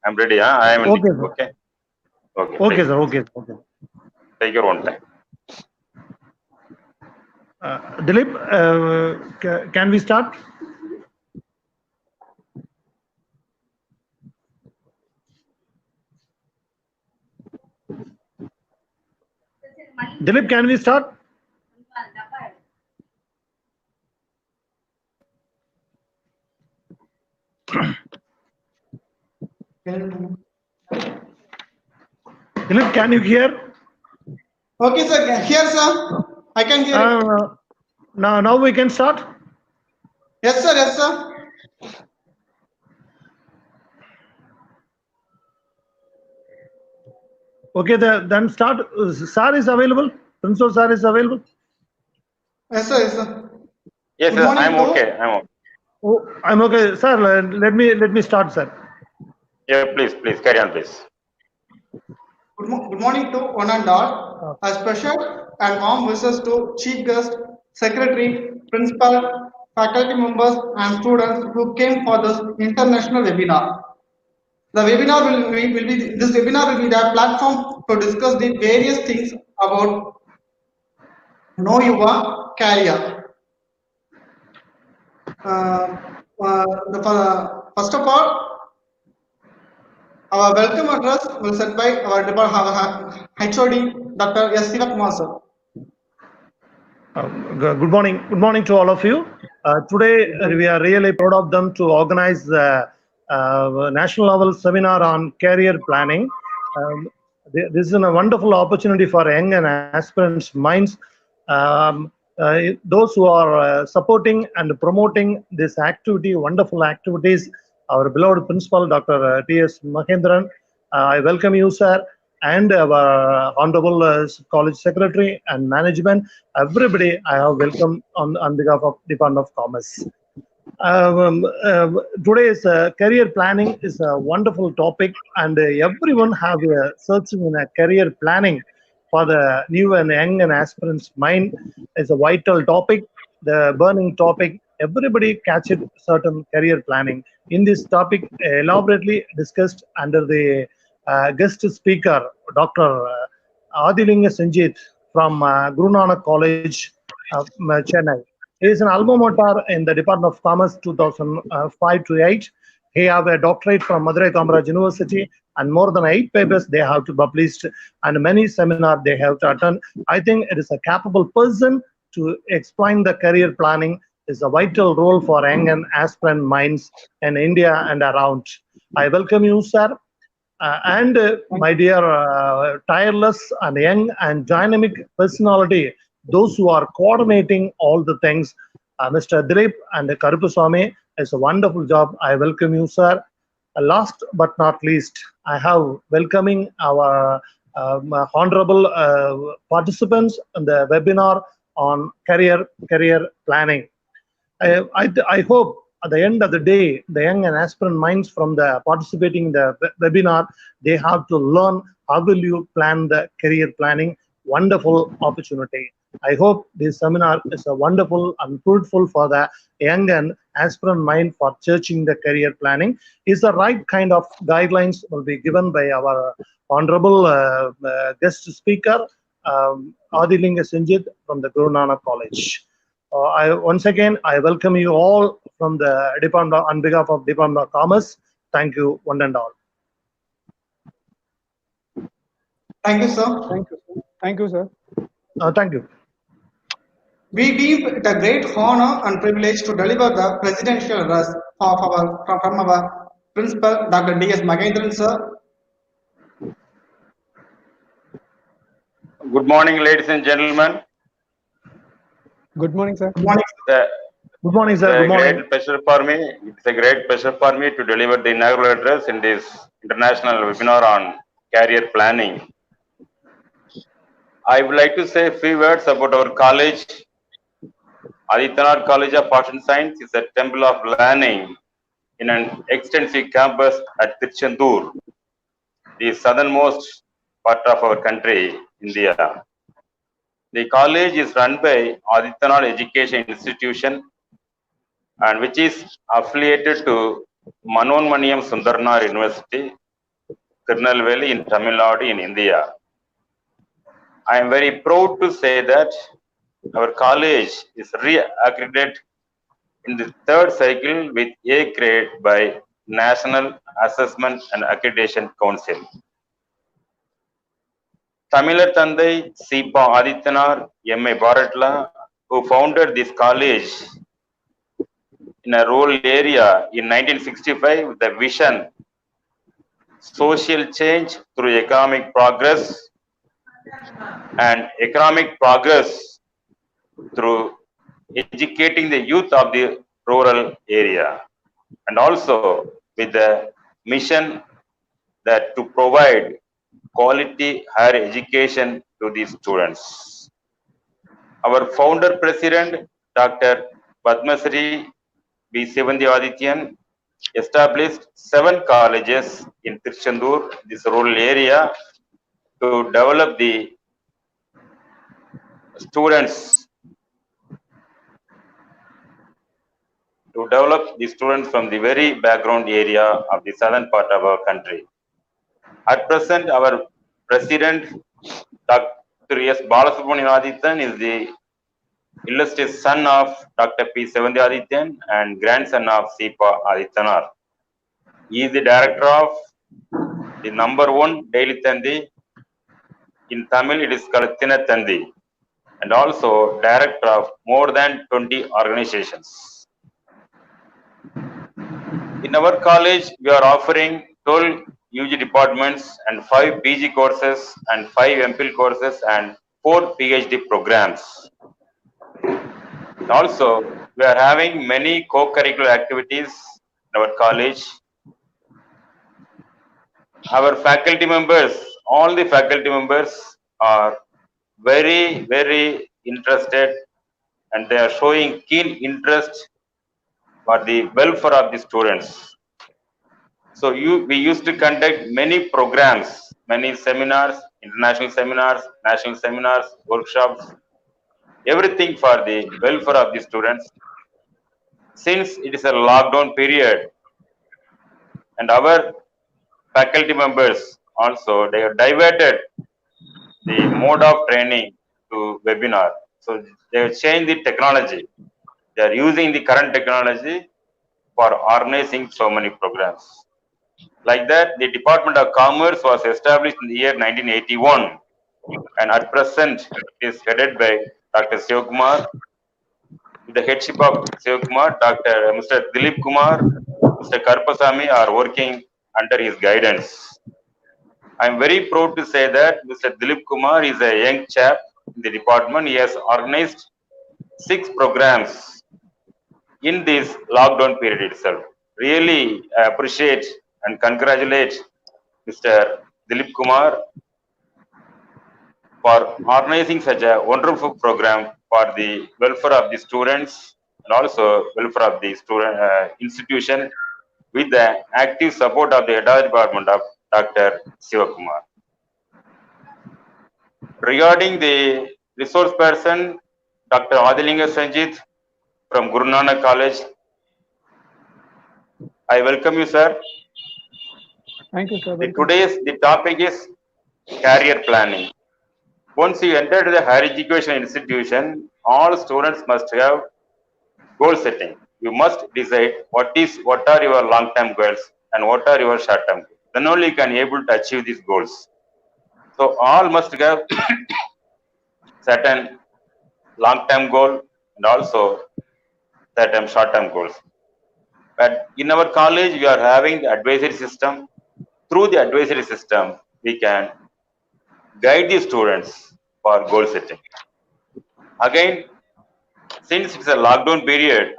I'm ready. Huh? I am in. Okay, sir. Okay. Okay. Okay, Please. sir. Okay. Okay. Take your own time. Dilip, can we start? Dilip, can we start? Dilip, can you hear? Okay, sir. Here, sir. I can hear it. Now we can start. Yes, sir. Yes, sir. Okay, then start. Sir is available. Principal sir is available. Yes, sir. Yes, sir. Yes, Good sir. morning, I'm to- okay. I'm okay. Oh, I'm okay, sir. Let me start, sir. Yeah, please carry on, please. Good morning to one and all. A special and warm wishes to chief guest, secretary, principal, faculty members, and students who came for this international webinar. The webinar will be this webinar will be the platform to discuss the various things about know your career. First of all, our welcome address will set by our HOD, Dr. S. Sivakumar sir. Good morning to all of you. Today we are really proud of them to organize the national level seminar on career planning. This is a wonderful opportunity for young and aspirants' minds. Those who are supporting and promoting this activity, wonderful activities, our beloved principal, Dr. T.S. Mahendran. I welcome you, sir, and our honorable college secretary and management. Everybody, I have welcomed on behalf of Department of Commerce. Today's career planning is a wonderful topic, and everyone have searching in a career planning for the new and young and aspirants' mind is a vital topic, the burning topic. Everybody catch it certain career planning. In this topic, elaborately discussed under the guest speaker, Dr. Adilinga Sanjit from Guru Nanak College of Chennai. He is an alma mater in the Department of Commerce 2005 to 8. He have a doctorate from Madurai Kamaraj University and more than 8 papers they have to published and many seminars they have to attend. I think it is a capable person to explain the career planning is a vital role for young and aspirant minds in India and around. I welcome you, sir. My dear tireless and young and dynamic personality, those who are coordinating all the things, Mr. Dilip and Karupaswamy, is a wonderful job. I welcome you, sir. Last but not least, I have welcoming our honorable participants in the webinar on career planning. I hope at the end of the day, the young and aspirant minds from the participating in the webinar, they have to learn how will you plan the career planning. Wonderful opportunity. I hope this seminar is a wonderful and fruitful for the young and aspirant mind for searching the career planning. Is the right kind of guidelines will be given by our honorable guest speaker, Adilinga Sanjit from the Guru Nanak College. Once again, I welcome you all from the department on behalf of Department of Commerce. Thank you, one and all. Thank you, sir. Thank you, sir. Thank you, sir. Thank you. We deem it a great honor and privilege to deliver the presidential address from our principal, Dr. D.S. Mahendran, sir. Good morning, ladies and gentlemen. Good morning, sir. Good morning. Good morning, sir. Good morning. Great pleasure for me. It's a great pleasure for me to deliver the inaugural address in this international webinar on career planning. I would like to say a few words about our college. Adityanath College of Arts and Science is a temple of learning in an extensive campus at Tiruchendur, the southernmost part of our country, India. The college is run by Adityanath Education Institution and which is affiliated to Manonmaniam Sundarnar University, Tirunelveli in Tamil Nadu in India. I am very proud to say that our college is re-accredited in the third cycle with A grade by National Assessment and Accreditation Council. Tamilar Tandai Sipa Adityanar M.A. Bharatla, who founded this college in a rural area in 1965 with the vision social change through economic progress and economic progress through educating the youth of the rural area, and also with the mission that to provide quality higher education to these students. Our founder president, Dr. Padmasri B. Sivandi Adityan, established 7 colleges in Tirchandur, this rural area, to develop the students from the very background area of the southern part of our country. At present, our president, Dr. S. Balasubramanian Adityan, is the illustrious son of Dr. P. Sivandi Adityan and grandson of Sipa Adityanar. He is the director of the #1 daily Tandi. In Tamil, it is called Thina Tandi, and also director of more than 20 organizations. In our college, we are offering 12 UG departments and 5 PG courses and 5 MPhil courses and 4 PhD programs. Also, we are having many co-curricular activities in our college. Our faculty members, all the faculty members are very, very interested, and they are showing keen interest for the welfare of the students. So we used to conduct many programs, many seminars, international seminars, national seminars, workshops, everything for the welfare of the students. Since it is a lockdown period, and our faculty members also, they have diverted the mode of training to webinar. So they have changed the technology. They are using the current technology for organizing so many programs. Like that, the Department of Commerce was established in the year 1981, and at present it is headed by Dr. Sivakumar. With the headship of Sivakumar, Mr. Dilip Kumar, Mr. Karpasamy are working under his guidance. I am very proud to say that Mr. Dilip Kumar is a young chap in the department. He has organized 6 programs in this lockdown period itself. Really, I appreciate and congratulate Mr. Dilip Kumar for organizing such a wonderful program for the welfare of the students and also welfare of the student institution, with the active support of the entire department of Dr. Sivakumar. Regarding the resource person, Dr. Adilinga Sanjit from Guru Nanak College, I welcome you, sir. Thank you, sir. The topic is career planning. Once you enter the higher education institution, all students must have goal setting. You must decide what are your long-term goals and what are your short-term goals. Then only you can able to achieve these goals. So all must have certain long-term goal and also certain short-term goals. But in our college, we are having the advisory system. Through the advisory system, we can guide the students for goal setting. Again, since it's a lockdown period,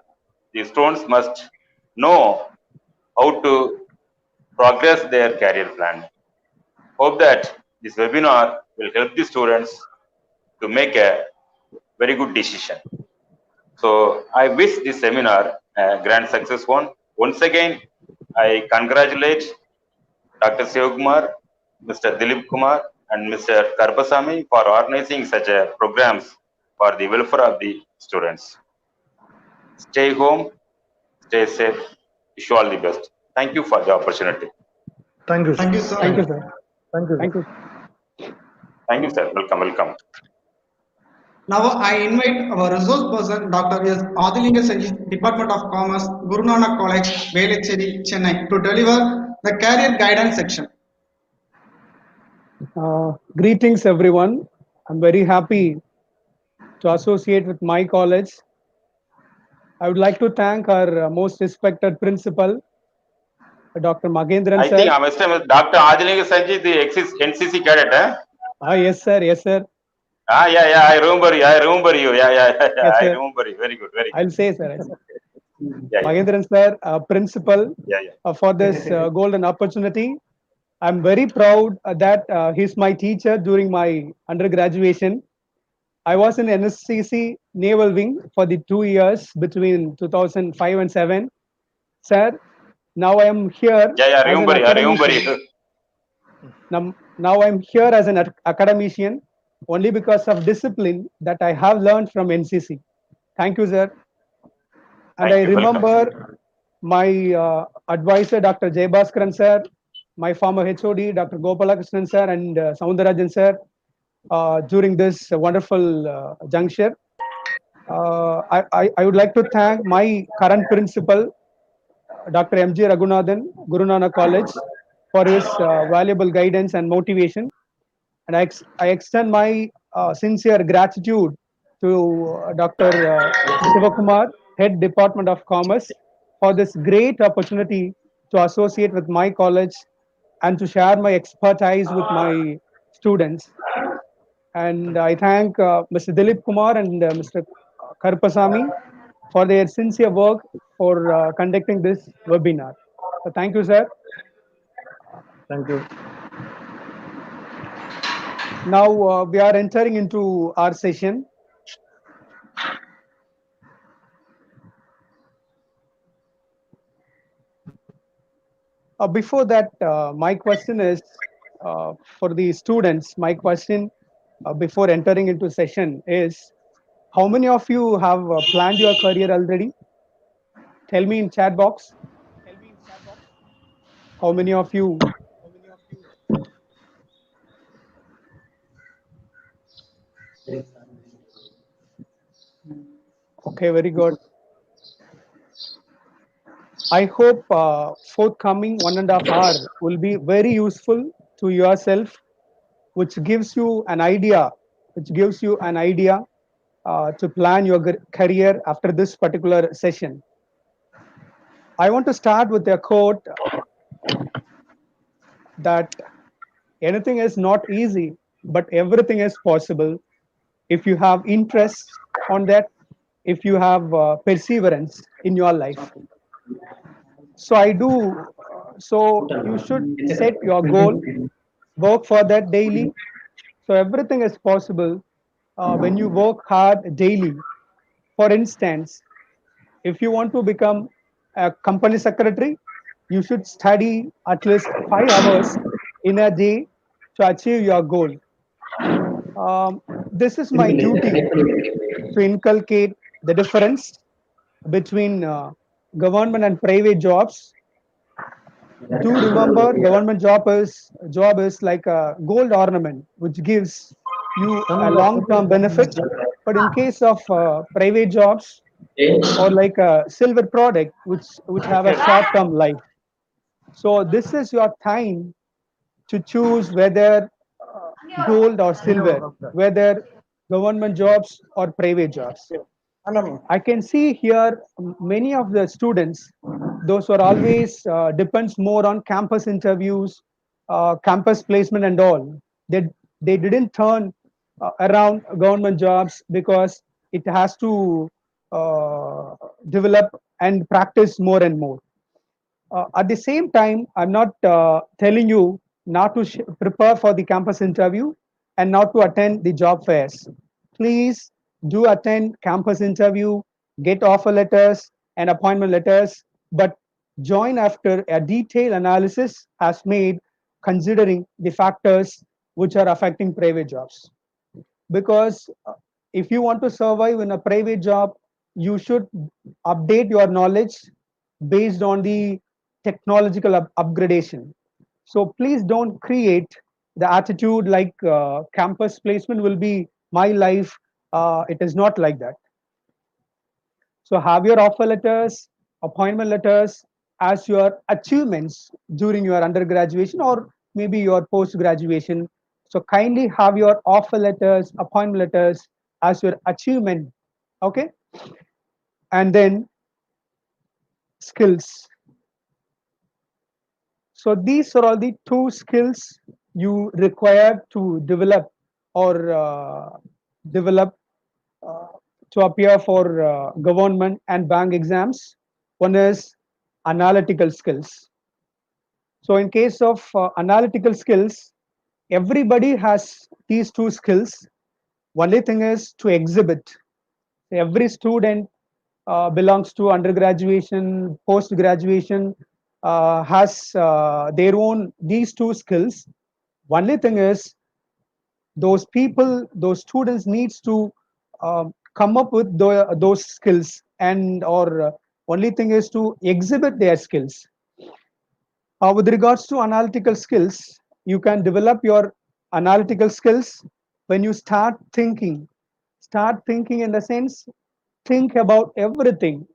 the students must know how to progress their career plan. Hope that this webinar will help the students to make a very good decision. So I wish this seminar a grand success one. Once again, I congratulate Dr. Sivakumar, Mr. Dilip Kumar, and Mr. Karpasamy for organizing such a programs for the welfare of the students. Stay home, stay safe. Wish you all the best. Thank you for the opportunity. Thank you, sir. Thank you, sir. Thank you, sir. Thank you, sir. Thank you. Thank you, sir. Welcome, welcome. Now I invite our resource person, Dr. S. Adilinga Sanjeev, Department of Commerce, Guru Nanak College, Velachery, Chennai, to deliver the career guidance section. Greetings, everyone. I'm very happy to associate with my college. I would like to thank our most respected principal, Dr. Magendran, I sir. think Mr. Dr. Adilinga Sanjeev, the NCC cadet, Yes, sir. Yes, sir. Yeah, I remember you. Yeah, Yes, I sir. remember you. Very good, very good. I'll say, sir. Yeah. Magendran, sir, principal Yeah. for this golden opportunity. I'm very proud that he's my teacher during my undergraduation. I was in NSCC Naval Wing for the 2 years between 2005 and 7. Sir, now I am here Yeah, I as an remember academician. you. Now I'm here as an academician only because of discipline that I have learned from NCC. Thank you, sir. And Thank I you, welcome. remember my advisor, Dr. Jayabhaskaran sir, my former HOD, Dr. Gopalakrishnan sir, and Soundarajan sir, during this wonderful juncture. I would like to thank my current principal, Dr. M.G. Raghunathan, Guru Nanak College, for his valuable guidance and motivation. And I extend my sincere gratitude to Dr. Sivakumar, Head Department of Commerce, for this great opportunity to associate with my college and to share my expertise with my students. And I thank Mr. Dilip Kumar and Mr. Karpasamy for their sincere work for conducting this webinar. So thank you, sir. Thank you. Now we are entering into our session. Before that, my question is for the students. My question before entering into session is, how many of you have planned your career already? Tell me in chat box. How many of you? Okay, very good. I hope forthcoming 1.5 hours will be very useful to yourself, which gives you an idea, to plan your career after this particular session. I want to start with a quote that anything is not easy, but everything is possible if you have interest on that, if you have perseverance in your life. So you should set your goal, work for that daily. So everything is possible when you work hard daily. For instance, if you want to become a company secretary, you should study at least 5 hours in a day to achieve your goal. This is my duty to inculcate the difference between government and private jobs. Do remember, government job is like a gold ornament, which gives you a long-term benefit. But in case of private jobs, or like a silver product, which have a short-term life. So this is your time to choose whether gold or silver, whether government jobs or private jobs. I can see here many of the students, those who are always depends more on campus interviews, campus placement and all. They didn't turn around government jobs because it has to develop and practice more and more. At the same time, I'm not telling you not to prepare for the campus interview and not to attend the job fairs. Please do attend campus interview, get offer letters and appointment letters, but join after a detailed analysis has made considering the factors which are affecting private jobs. Because if you want to survive in a private job, you should update your knowledge based on the technological upgradation. So please don't create the attitude like campus placement will be my life. It is not like that. So have your offer letters, appointment letters as your achievements during your undergraduation or maybe your post graduation. So kindly have your offer letters, appointment letters as your achievement. Okay. And then skills. So these are all the two skills you require to develop or develop uh, to appear for government and bank exams. One is analytical skills. So in case of analytical skills, everybody has these two skills. Only thing is to exhibit. Every student belongs to undergraduation, post graduation, has their own these two skills. Only thing is those people, those students needs to come up with those skills and or only thing is to exhibit their skills. With regards to analytical skills, you can develop your analytical skills when you start thinking. Start thinking in the sense, think about everything.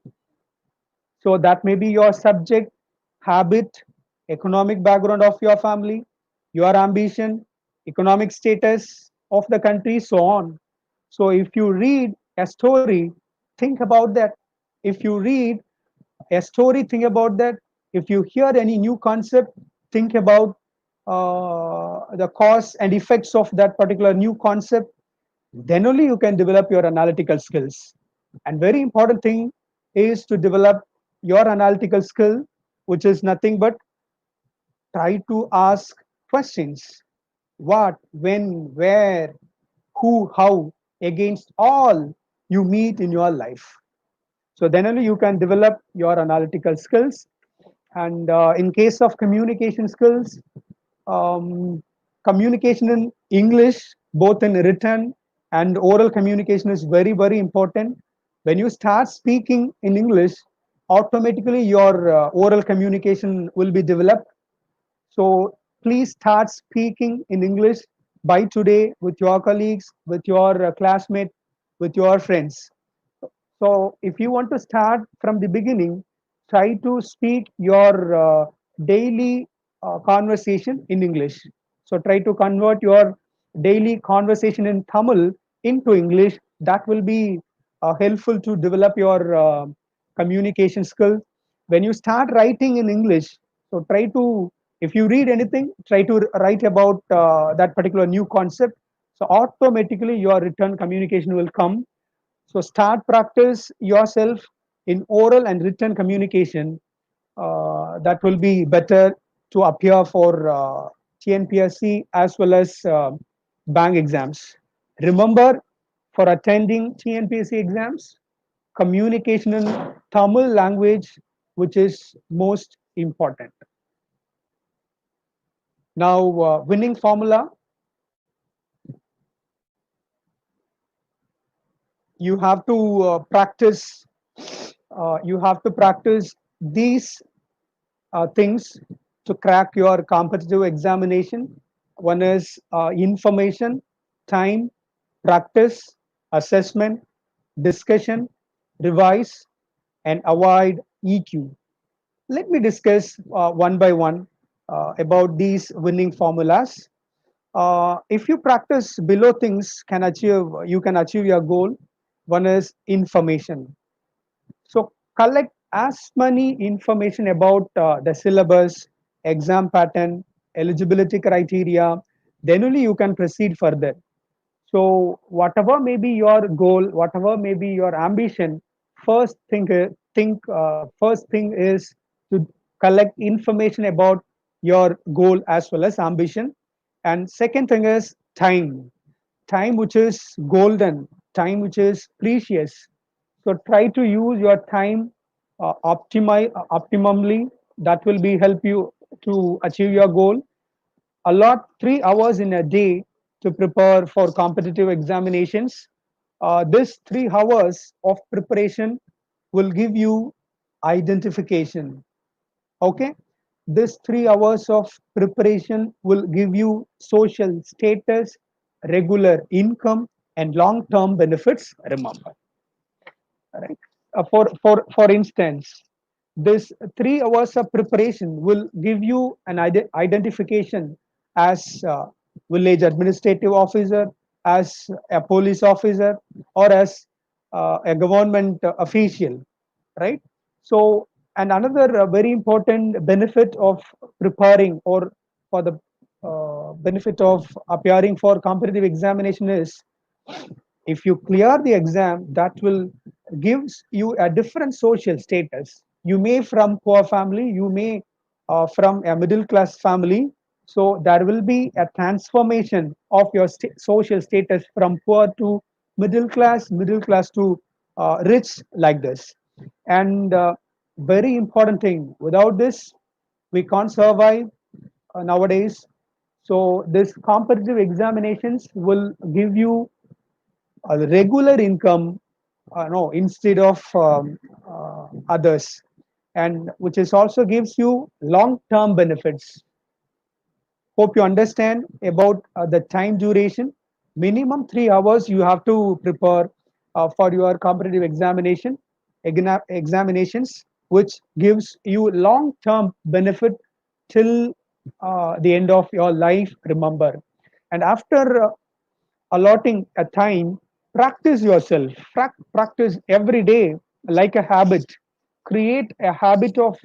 So that may be your subject, habit, economic background of your family, your ambition, economic status of the country, so on. So if you read a story, think about that. If you read a story, think about that. If you hear any new concept, think about the cause and effects of that particular new concept. Then only you can develop your analytical skills. And very important thing is to develop your analytical skill, which is nothing but try to ask questions. What, when, where, who, how, against all you meet in your life. So then only you can develop your analytical skills. And in case of communication skills, um, communication in English, both in written and oral communication is very, very important. When you start speaking in English, automatically your oral communication will be developed. So please start speaking in English by today with your colleagues, with your classmates, with your friends. So if you want to start from the beginning, try to speak your daily conversation in English. So try to convert your daily conversation in Tamil into English. That will be helpful to develop your communication skill. When you start writing in English, so try to, if you read anything, try to write about that particular new concept. So automatically your written communication will come. So start practice yourself in oral and written communication. That will be better to appear for TNPSC as well as bank exams. Remember, for attending TNPSC exams, communication in Tamil language, which is most important. Now, winning formula, you have to practice. You have to practice these things to crack your competitive examination. One is information, time, practice, assessment, discussion, revise, and avoid EQ. Let me discuss one by one about these winning formulas. If you practice below things, you can achieve your goal. One is information. So collect as many information about the syllabus, exam pattern, eligibility criteria, then only you can proceed further. So whatever may be your goal, whatever may be your ambition, first thing is to collect information about your goal as well as ambition. And second thing is time which is golden, time which is precious. So try to use your time optimally. That will be help you to achieve your goal. Allot 3 hours in a day to prepare for competitive examinations. This 3 hours of preparation will give you identification. Okay. This 3 hours of preparation will give you social status, regular income, and long-term benefits. Remember, right? For instance, this 3 hours of preparation will give you an identification as village administrative officer, as a police officer, or as a government official, right? So, and another very important benefit of preparing, or for the benefit of appearing for competitive examination, is if you clear the exam, that will gives you a different social status. You may from poor family, you may from a middle class family. So there will be a transformation of your social status from poor to middle class to rich, like this. And very important thing, without this we can't survive nowadays. So this competitive examinations will give you a regular income, no, instead of others, and which is also gives you long term benefits. Hope you understand about the time duration. Minimum 3 hours you have to prepare for your competitive examinations, which gives you long term benefit till the end of your life, remember. And after allotting a time, practice yourself. Practice every day like a habit. Create a habit of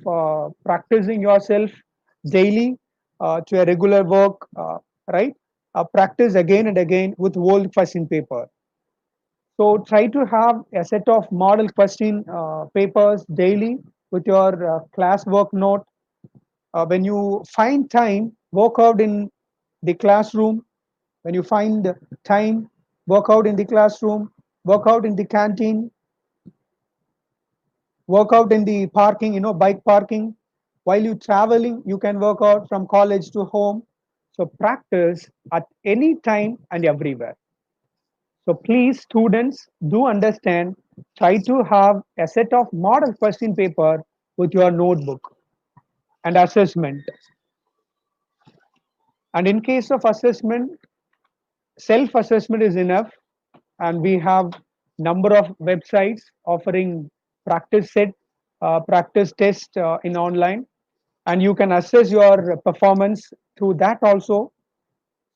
practicing yourself daily to a regular work, right? Practice again and again with old question paper. So try to have a set of model question papers daily with your class work note. When you find time, work out in the classroom. When you find time, work out in the classroom, work out in the canteen, work out in the parking, bike parking. While you traveling, you can work out from college to home. So practice at any time and everywhere. So please, students, do understand, try to have a set of model question paper with your notebook and assessment. And in case of assessment, self-assessment is enough, and we have number of websites offering practice set, practice test in online, and you can assess your performance through that also.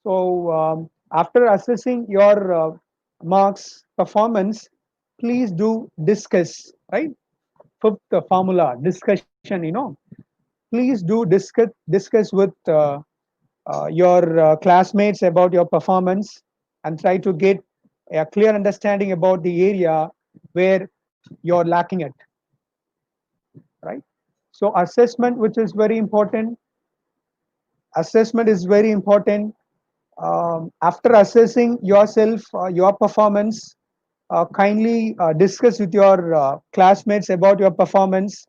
So after assessing your marks performance, please do discuss, right? Fifth formula discussion, please do discuss with your classmates about your performance, and try to get a clear understanding about the area where you're lacking it, right? So assessment, which is very important, assessment is very important. After assessing yourself, your performance, kindly discuss with your classmates about your performance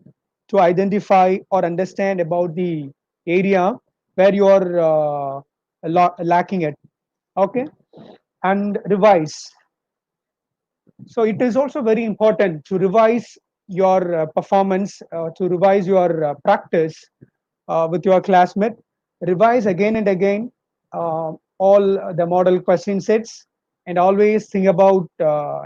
to identify or understand about the area where you are lacking it. Okay, and revise. So it is also very important to revise your performance, to revise your practice with your classmate. Revise again and again all the model question sets, and always think about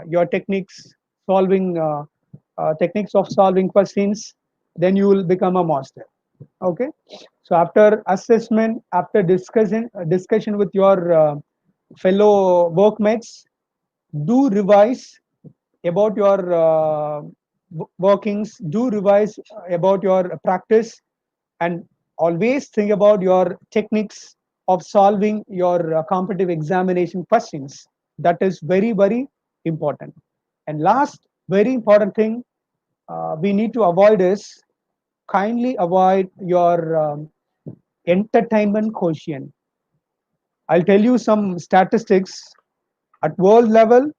your techniques of solving questions. Then you will become a master. Okay. So after assessment, after discussion with your fellow workmates, do revise about your workings, do revise about your practice, and always think about your techniques of solving your competitive examination questions. That is very, very important. And last very important thing we need to avoid is, kindly avoid your entertainment quotient. I'll tell you some statistics. At world level,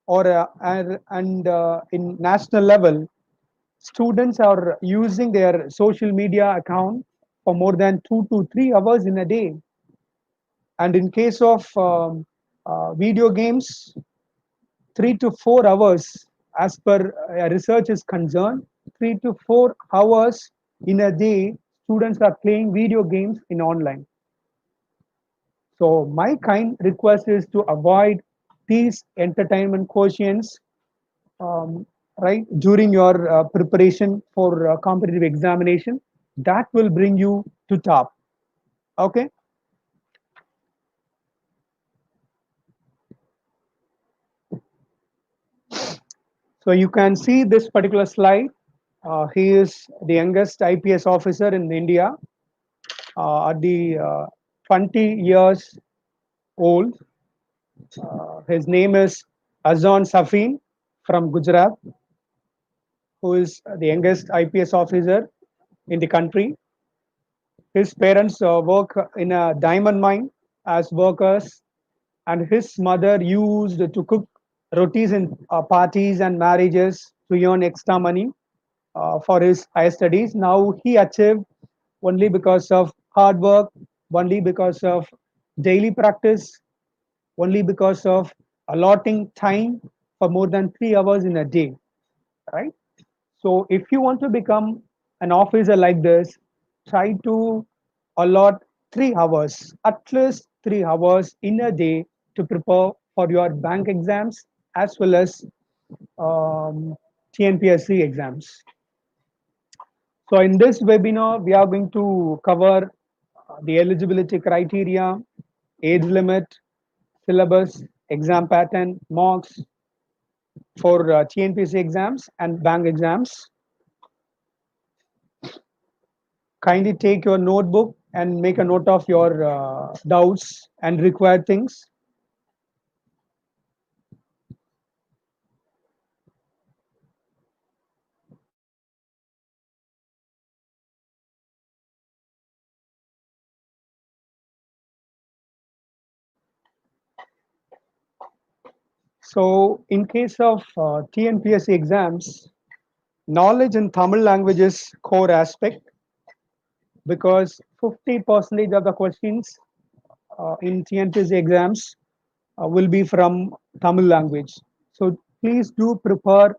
or in national level, students are using their social media account for more than 2 to 3 hours in a day. And in case of video games, 3 to 4 hours, as per research is concerned, 3 to 4 hours in a day students are playing video games in online. So my kind request is to avoid these entertainment quotients, right, during your preparation for competitive examination. That will bring you to top. Okay. So you can see this particular slide. He is the youngest IPS officer in India at the 20 years old. His name is Azan Safin from Gujarat, who is the youngest IPS officer in the country. His parents work in a diamond mine as workers, and his mother used to cook rotis in parties and marriages to earn extra money for his higher studies. Now he achieved only because of hard work, only because of daily practice, only because of allotting time for more than 3 hours in a day, right? So if you want to become an officer like this, try to allot 3 hours, at least 3 hours in a day to prepare for your bank exams as well as TNPSC exams. So in this webinar, we are going to cover the eligibility criteria, age limit, syllabus, exam pattern, mocks for TNPSC exams and bank exams. Kindly take your notebook and make a note of your doubts and required things. So in case of TNPSC exams, knowledge in Tamil language is core aspect because 50% of the questions in TNPSC exams will be from Tamil language. So please do prepare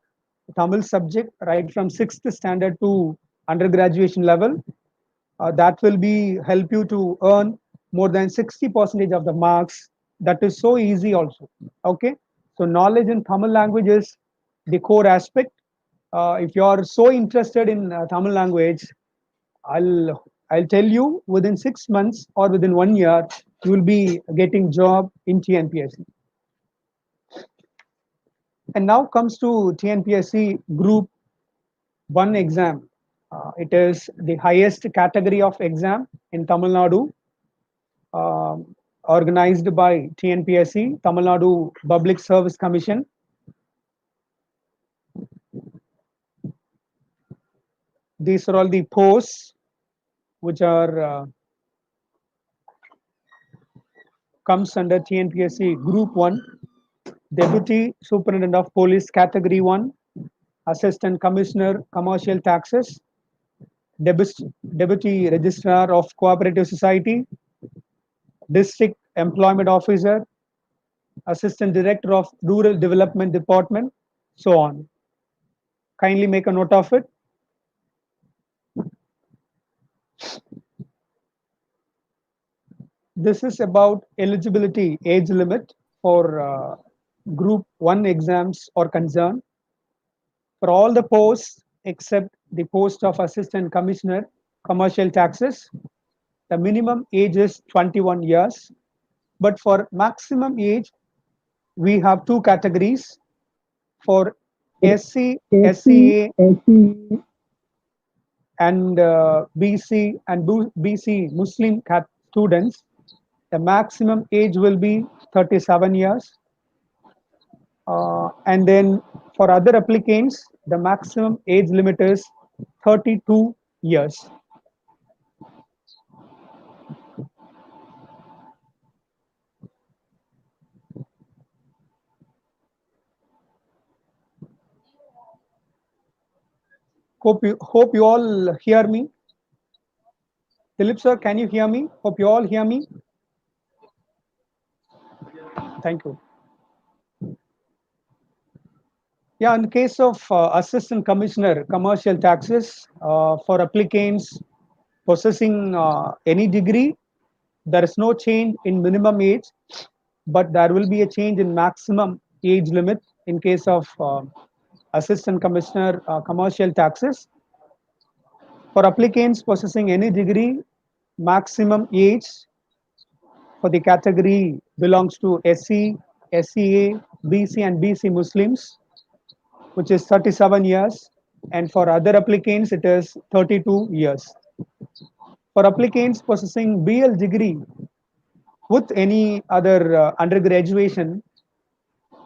Tamil subject right from 6th standard to undergraduation level. That will be help you to earn more than 60% of the marks. That is so easy also. Okay. So knowledge in Tamil language is the core aspect. If you are so interested in Tamil language, I'll tell you within 6 months or within 1 year you will be getting job in TNPSC. And now comes to TNPSC Group 1 exam. It is the highest category of exam in Tamil Nadu, organized by TNPSC, Tamil Nadu Public Service Commission. These are all the posts which are comes under TNPSC Group 1, Deputy Superintendent of Police Category 1, Assistant Commissioner Commercial Taxes, Deputy Registrar of Cooperative Society, District Employment Officer, Assistant Director of Rural Development Department, so on. Kindly make a note of it. This is about eligibility age limit for Group 1 exams or concerned. For all the posts except the post of Assistant Commissioner Commercial Taxes, the minimum age is 21 years. But for maximum age, we have two categories. For SC, SCA, and BC and BC Muslim students, the maximum age will be 37 years. And then for other applicants, the maximum age limit is 32 years. Hope you all hear me. Dilip sir, can you hear me? Hope you all hear me. Thank you. Yeah, in case of Assistant Commissioner Commercial Taxes, for applicants possessing any degree, there is no change in minimum age, but there will be a change in maximum age limit in case of assistant commissioner commercial taxes. For applicants possessing any degree, maximum age for the category belongs to SC, SCA, BC and BC Muslims, which is 37 years, and for other applicants it is 32 years. For applicants possessing BL degree with any other undergraduation,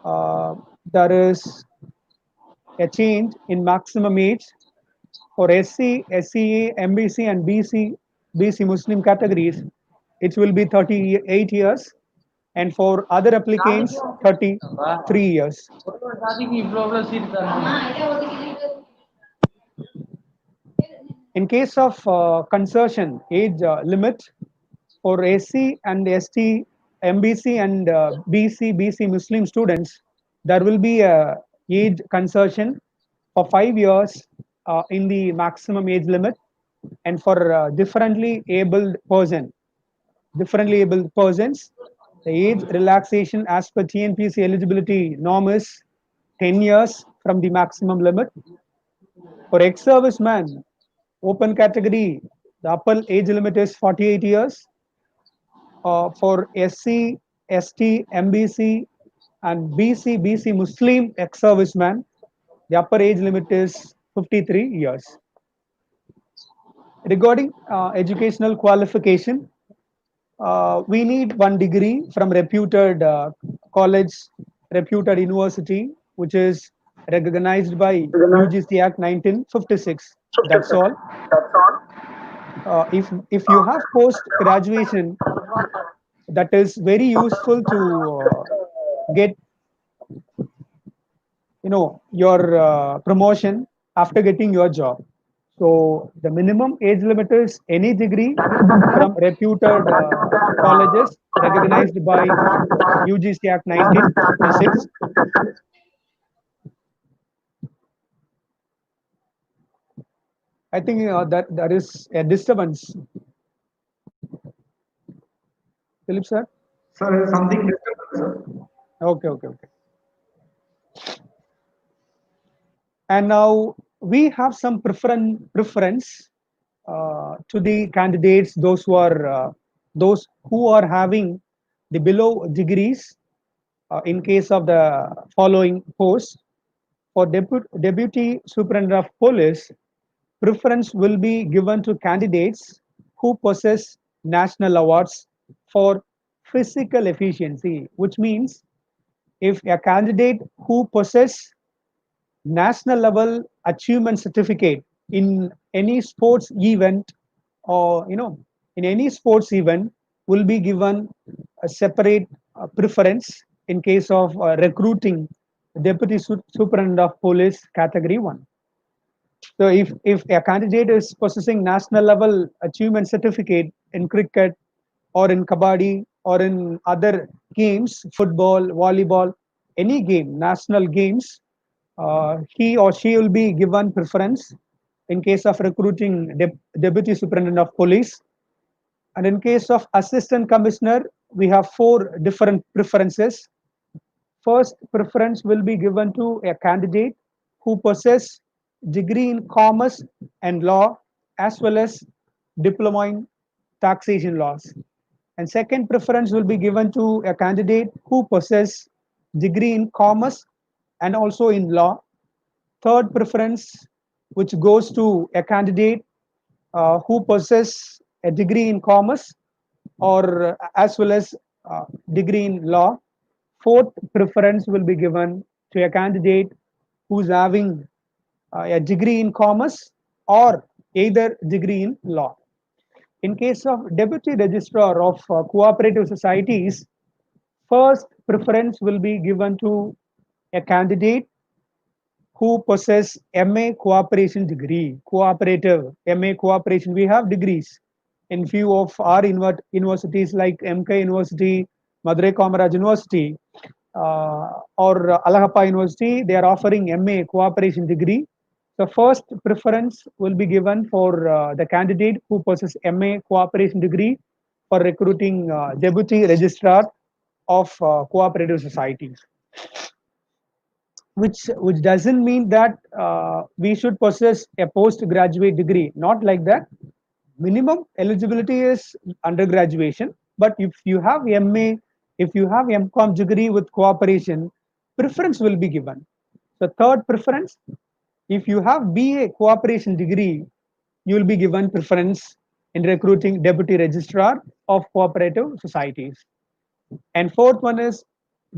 there is a change in maximum age. For SC, SCA, MBC and BC Muslim categories, it will be 38 years, and for other applicants 33 years. In case of concession age limit for SC and ST, MBC and BC Muslim students, there will be a age concession for 5 years in the maximum age limit, and for differently abled persons, the age relaxation as per TNPC eligibility norm is 10 years from the maximum limit. For ex-serviceman, open category, the upper age limit is 48 years. For SC, ST, MBC, and BC Muslim ex-serviceman, the upper age limit is 53 years. Regarding educational qualification, we need one degree from reputed college, reputed university, which is recognized by UGC Act 1956. That's all. If you have post graduation, that is very useful to get your promotion after getting your job. So the minimum age limit is any degree from reputed colleges recognized by UGC Act 1956. I think that there is a disturbance. Philip sir? Sir, something different, sir. Okay. And now we have some preference to the candidates, those who are having the below degrees in case of the following posts. For deputy superintendent of police, preference will be given to candidates who possess national awards for physical efficiency, which means if a candidate who possess national level achievement certificate in any sports event, or in any sports event, will be given a separate preference in case of recruiting deputy superintendent of police category 1. So if a candidate is possessing national level achievement certificate in cricket or in kabaddi or in other games, football, volleyball, any game, national games, he or she will be given preference in case of recruiting deputy superintendent of police. And in case of assistant commissioner, we have 4 different preferences. First preference will be given to a candidate who possess degree in commerce and law, as well as diploma in taxation laws. And second preference will be given to a candidate who possess degree in commerce and also in law. Third preference, which goes to a candidate who possess a degree in commerce or as well as degree in law. Fourth preference will be given to a candidate who's having a degree in commerce or either degree in law. In case of deputy registrar of cooperative societies, first preference will be given to a candidate who possess MA cooperation degree, cooperative MA cooperation. We have degrees in few of our universities like MK University, Madurai Kamaraj University, or Alagappa University. They are offering MA cooperation degree. The first preference will be given for the candidate who possesses MA cooperation degree for recruiting deputy registrar of cooperative societies, which doesn't mean that we should possess a postgraduate degree. Not like that. Minimum eligibility is undergraduation, but if you have MA, if you have MCOM degree with cooperation, preference will be given. The third preference, if you have BA cooperation degree, you will be given preference in recruiting deputy registrar of cooperative societies. And fourth one is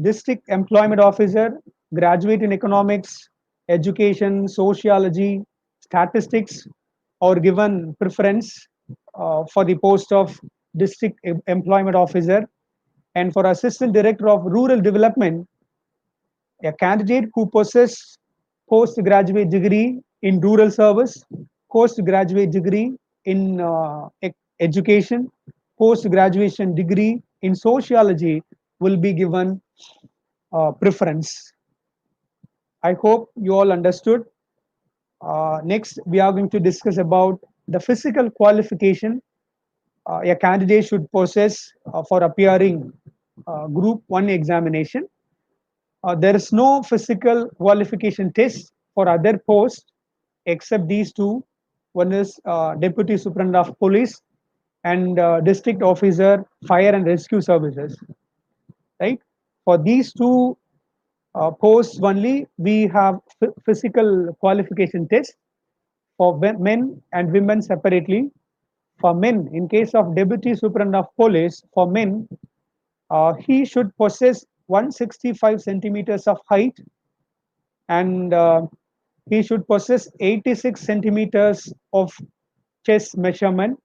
district employment officer, graduate in economics, education, sociology, statistics, or given preference for the post of district employment officer. And for assistant director of rural development, a candidate who possesses postgraduate degree in rural service, postgraduate degree in education, post-graduation degree in sociology will be given preference. I hope you all understood. Next, we are going to discuss about the physical qualification a candidate should possess for appearing Group 1 examination. There is no physical qualification test for other posts except these two. One is Deputy Superintendent of Police and District Officer, Fire and Rescue Services. Right? For these two posts only, we have physical qualification test for men and women separately. For men, in case of Deputy Superintendent of Police, for men, he should possess 165 centimeters of height, and he should possess 86 centimeters of chest measurement.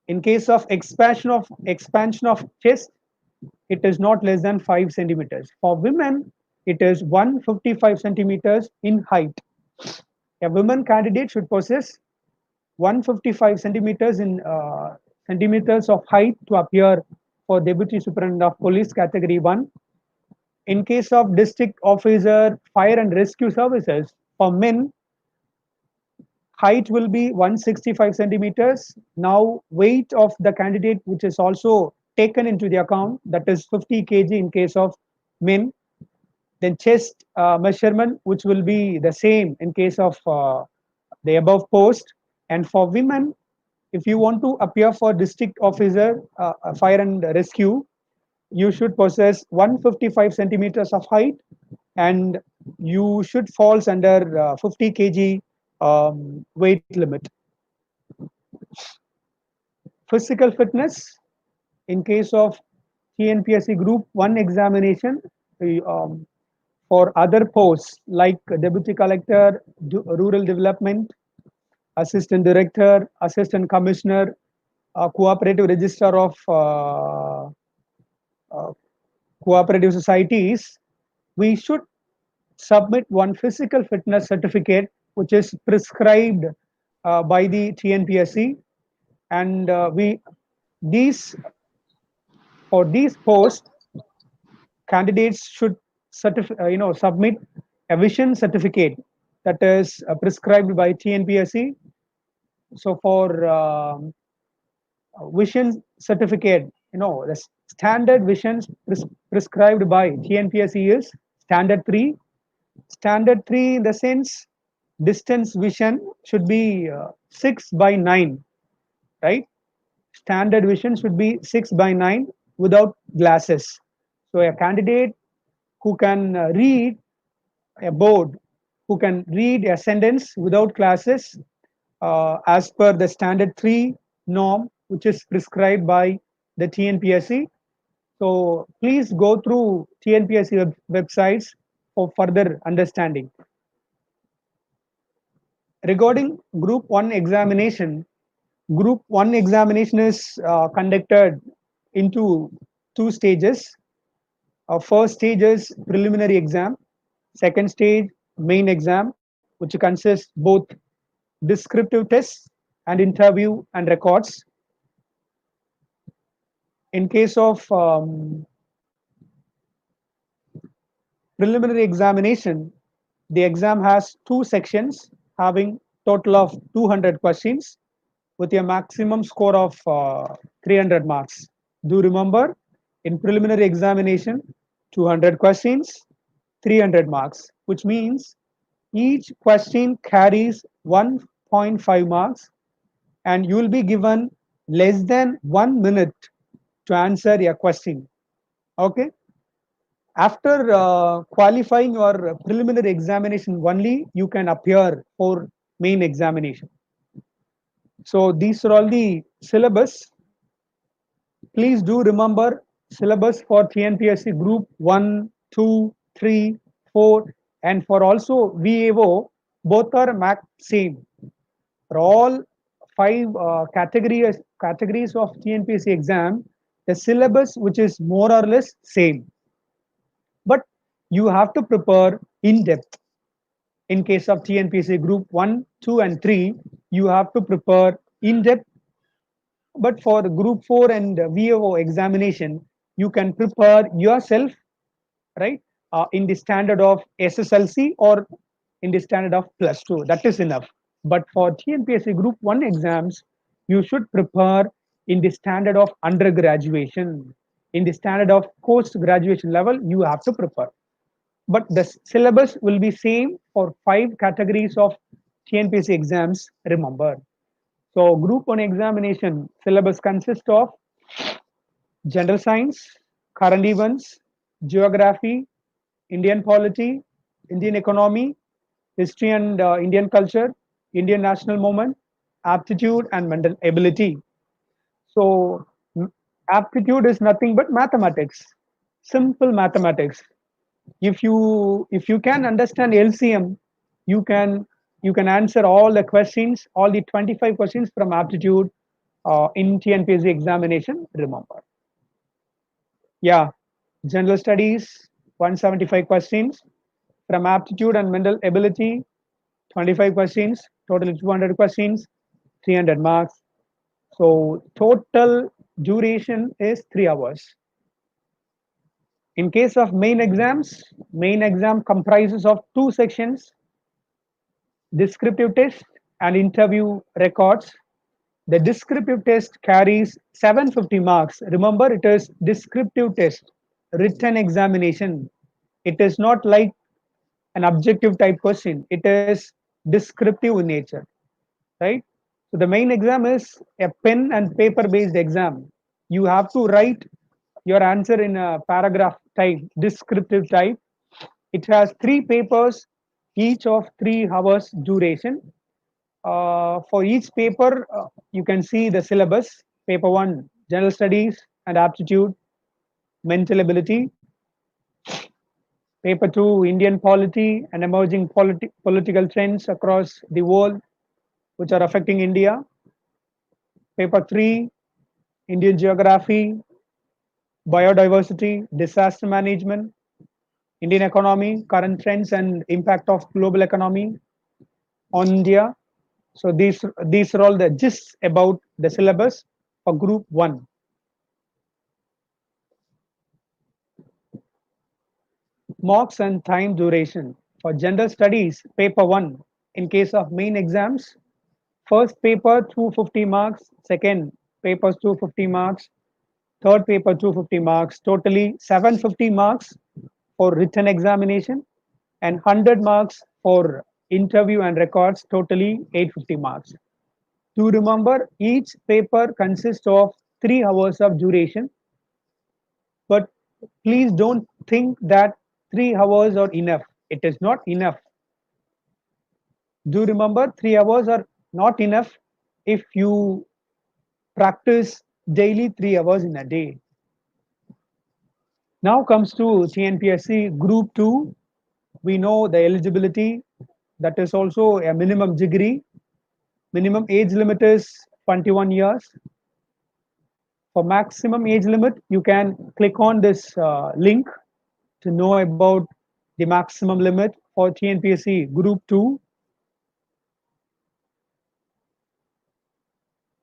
In case of expansion of chest, it is not less than 5 centimeters. For women, it is 155 centimeters in height. A women candidate should possess 155 centimeters in centimeters of height to appear for Deputy Superintendent of Police Category 1. In case of District Officer, Fire and Rescue Services, for men, height will be 165 centimeters. Now, weight of the candidate, which is also taken into the account, that is 50 kg in case of men. Then chest measurement, which will be the same in case of the above post. And for women, if you want to appear for District Officer, Fire and Rescue, you should possess 155 centimeters of height, and you should falls under 50 kg weight limit. Physical fitness, in case of TNPSC Group 1 examination, for other posts like Deputy Collector, Rural Development, Assistant Director, Assistant Commissioner, Cooperative Registrar of Cooperative Societies, we should submit one physical fitness certificate which is prescribed by the TNPSC, and for these posts, candidates should submit a vision certificate that is prescribed by TNPSC. So for vision certificate, the standard visions prescribed by TNPSC is standard 3. Standard 3 in the sense distance vision should be 6 by 9, right? Standard vision should be 6 by 9 without glasses. So a candidate who can read a board, who can read a sentence without glasses as per the standard 3 norm, which is prescribed by the TNPSC. So please go through TNPSC websites for further understanding. Regarding Group 1 examination, Group 1 examination is conducted into 2 stages. First stage is preliminary exam. Second stage, main exam, which consists both descriptive tests and interview and records. In case of preliminary examination, the exam has 2 sections, having total of 200 questions with a maximum score of 300 marks. Do remember, in preliminary examination, 200 questions, 300 marks, which means each question carries 1.5 marks, and you will be given less than 1 minute to answer a question. Okay. After qualifying your preliminary examination only, you can appear for main examination. So these are all the syllabus. Please do remember syllabus for TNPSC group 1, 2, 3, 4, and for also VAO, both are max same. For all five categories of TNPSC exam, the syllabus which is more or less same. But you have to prepare in depth. In case of TNPSC group 1, 2, and 3, you have to prepare in depth. But for group 4 and VAO examination, you can prepare yourself, right, in the standard of SSLC or in the standard of +2. That is enough. But for TNPSC group 1 exams, you should prepare in the standard of undergraduation. In the standard of post-graduation level, you have to prepare. But the syllabus will be same for 5 categories of TNPSC exams, remember. So group 1 examination syllabus consists of general science, current events, geography, Indian polity, Indian economy, history and Indian culture, Indian national movement, aptitude and mental ability. So aptitude is nothing but mathematics, simple mathematics. If you can understand LCM, you can answer all the questions, all the 25 questions from aptitude in TNPSC examination. Remember, yeah, general studies 175 questions, from aptitude and mental ability 25 questions, total 200 questions, 300 marks. So total duration is 3 hours. In case of main exams, main exam comprises of 2 sections, descriptive test and interview records. The descriptive test carries 750 marks. Remember, it is descriptive test, written examination. It is not like an objective type question. It is descriptive in nature, right? So the main exam is a pen and paper based exam. You have to write your answer in a paragraph type, descriptive type. It has 3 papers, each of 3 hours duration. For each paper, you can see the syllabus. Paper 1, general studies and aptitude, mental ability. Paper 2, Indian polity and emerging political trends across the world which are affecting India. Paper 3, Indian geography, biodiversity, disaster management, Indian economy, current trends and impact of global economy on India. So these are all the gists about the syllabus for group 1. Marks and time duration. For general studies, paper 1, in case of main exams, first paper 250 marks, second paper 250 marks, third paper 250 marks, totally 750 marks for written examination and 100 marks for interview and records, totally 850 marks. To remember, each paper consists of 3 hours of duration, but please don't think that 3 hours are enough. It is not enough. Do remember, 3 hours are not enough if you practice daily 3 hours in a day. Now comes to TNPSC Group 2. We know the eligibility, that is also a minimum degree. Minimum age limit is 21 years. For maximum age limit, you can click on this link to know about the maximum limit for TNPSC Group 2.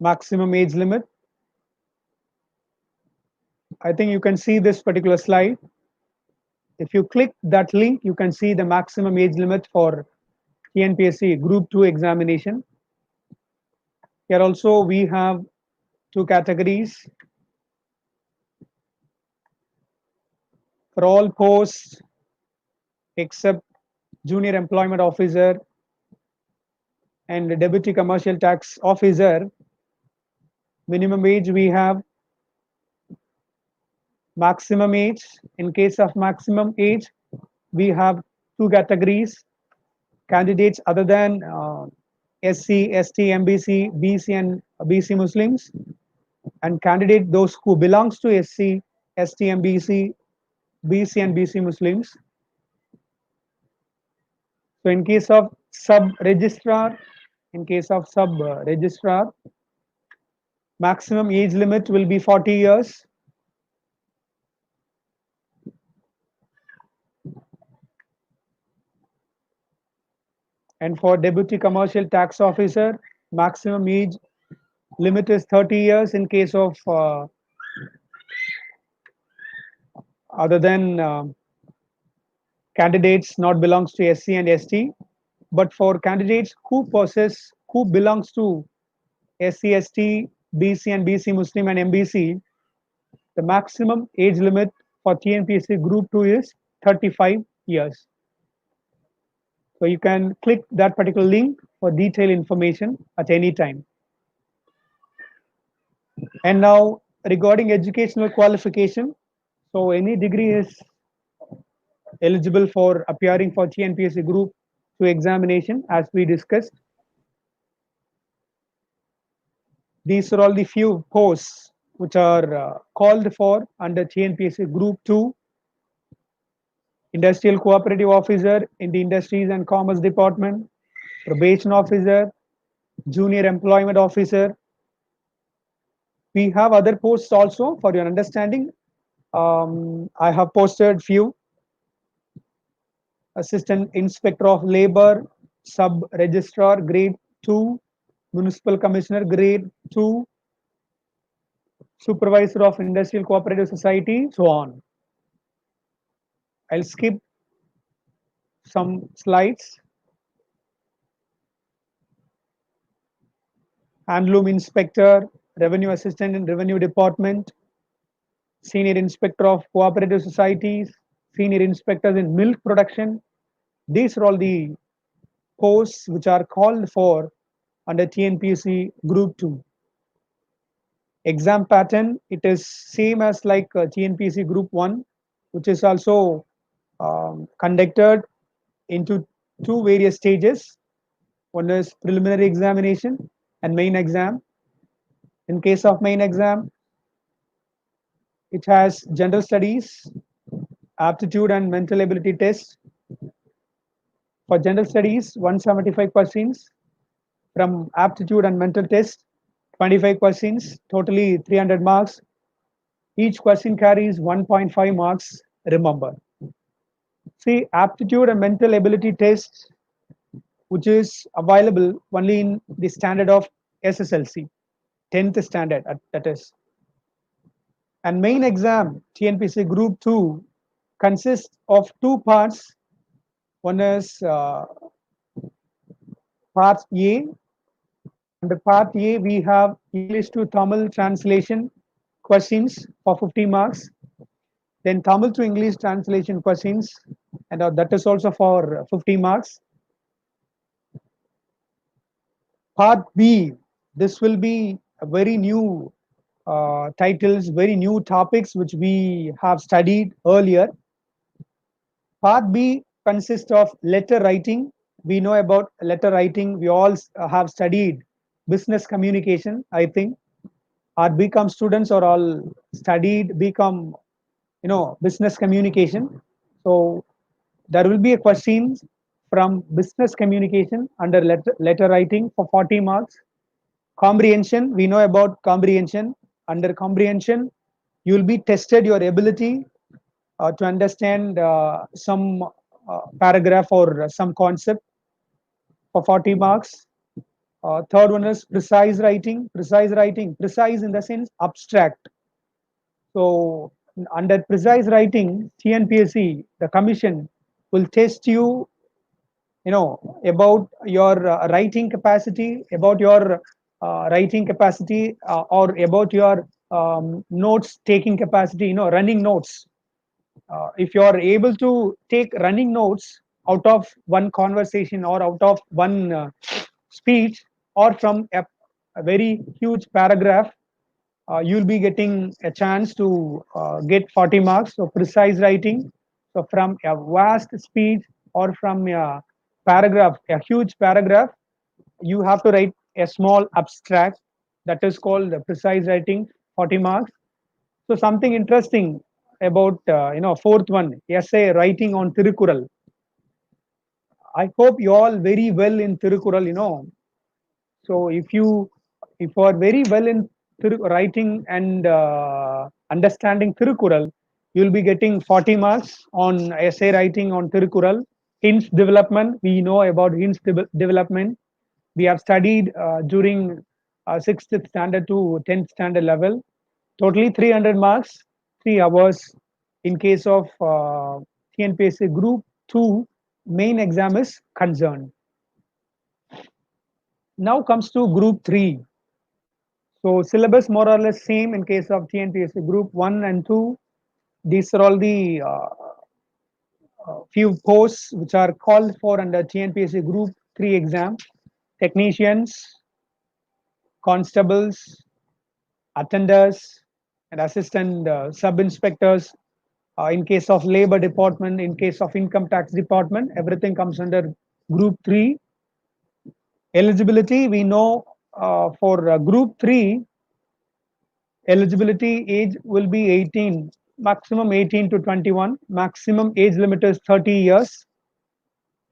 Maximum age limit. I think you can see this particular slide. If you click that link, you can see the maximum age limit for TNPSC Group 2 examination. Here also we have two categories. For all posts except Junior Employment Officer and Deputy Commercial Tax Officer, minimum age we have maximum age. In case of maximum age, we have two categories: candidates other than SC, ST, MBC, BC, and BC Muslims, and candidate those who belongs to SC, ST, MBC, BC, and BC Muslims. So in case of sub-registrar, maximum age limit will be 40 years. And for Deputy Commercial Tax Officer, maximum age limit is 30 years in case of other than candidates not belongs to SC and ST. But for candidates who belongs to SC, ST, BC, and BC Muslim and MBC, the maximum age limit for TNPSC Group 2 is 35 years. So you can click that particular link for detailed information at any time. And now regarding educational qualification, so any degree is eligible for appearing for TNPSC Group 2 examination, as we discussed. These are all the few posts which are called for under TNPSC Group 2. Industrial Cooperative Officer in the Industries and Commerce Department, Probation Officer, Junior Employment Officer. We have other posts also for your understanding. I have posted few. Assistant Inspector of Labor, Sub-Registrar, Grade 2, Municipal Commissioner, Grade 2, Supervisor of Industrial Cooperative Society, so on. I'll skip some slides. Handloom Inspector, Revenue Assistant in Revenue Department, Senior Inspector of Cooperative Societies, Senior Inspectors in Milk Production. These are all the posts which are called for under TNPSC Group 2. Exam pattern, it is same as like TNPSC Group 1, which is also conducted into two various stages. One is preliminary examination and main exam. In case of main exam, it has general studies, aptitude and mental ability test. For general studies, 175 questions. From aptitude and mental test, 25 questions, totally 300 marks. Each question carries 1.5 marks, remember. See, aptitude and mental ability test, which is available only in the standard of SSLC, 10th standard, that is. And main exam, TNPSC Group 2, consists of two parts. One is Part A. Under Part A, we have English to Tamil translation questions for 50 marks. Then Tamil to English translation questions, and that is also for 50 marks. Part B, this will be a very new titles, very new topics which we have studied earlier. Part B consists of letter writing. We know about letter writing. We all have studied business communication, I think. Our BCom students are all studied BCom, business communication. So there will be a question from business communication under letter writing for 40 marks. Comprehension, we know about comprehension. Under comprehension, you will be tested your ability to understand some paragraph or some concept for 40 marks. Third one is precise writing. Precise in the sense abstract. So under precise writing, TNPSC, the commission will test you about your writing capacity, or about your notes taking capacity, running notes. If you are able to take running notes out of one conversation or out of one speech, or from a very huge paragraph, you'll be getting a chance to get 40 marks. So precise writing. So from a vast speech or from a paragraph, a huge paragraph, you have to write a small abstract, that is called the precise writing, 40 marks. So something interesting about fourth one, essay writing on Tirukural. I hope you all very well in Tirukural. So if you are very well in writing and understanding Tirukural, you'll be getting 40 marks on essay writing on Tirukural. Hints development, we know about hints development. We have studied during 6th standard to 10th standard level. Totally 300 marks, 3 hours. In case of TNPSC Group 2 main exam is concerned. Now comes to Group 3. So syllabus more or less same in case of TNPSC Group 1 and 2. These are all the few posts which are called for under TNPSC Group 3 exam. Technicians, constables, attenders, and assistant sub-inspectors. In case of labor department, in case of income tax department, everything comes under Group 3. Eligibility, we know for Group 3, eligibility age will be 18, maximum 18 to 21, maximum age limit is 30 years.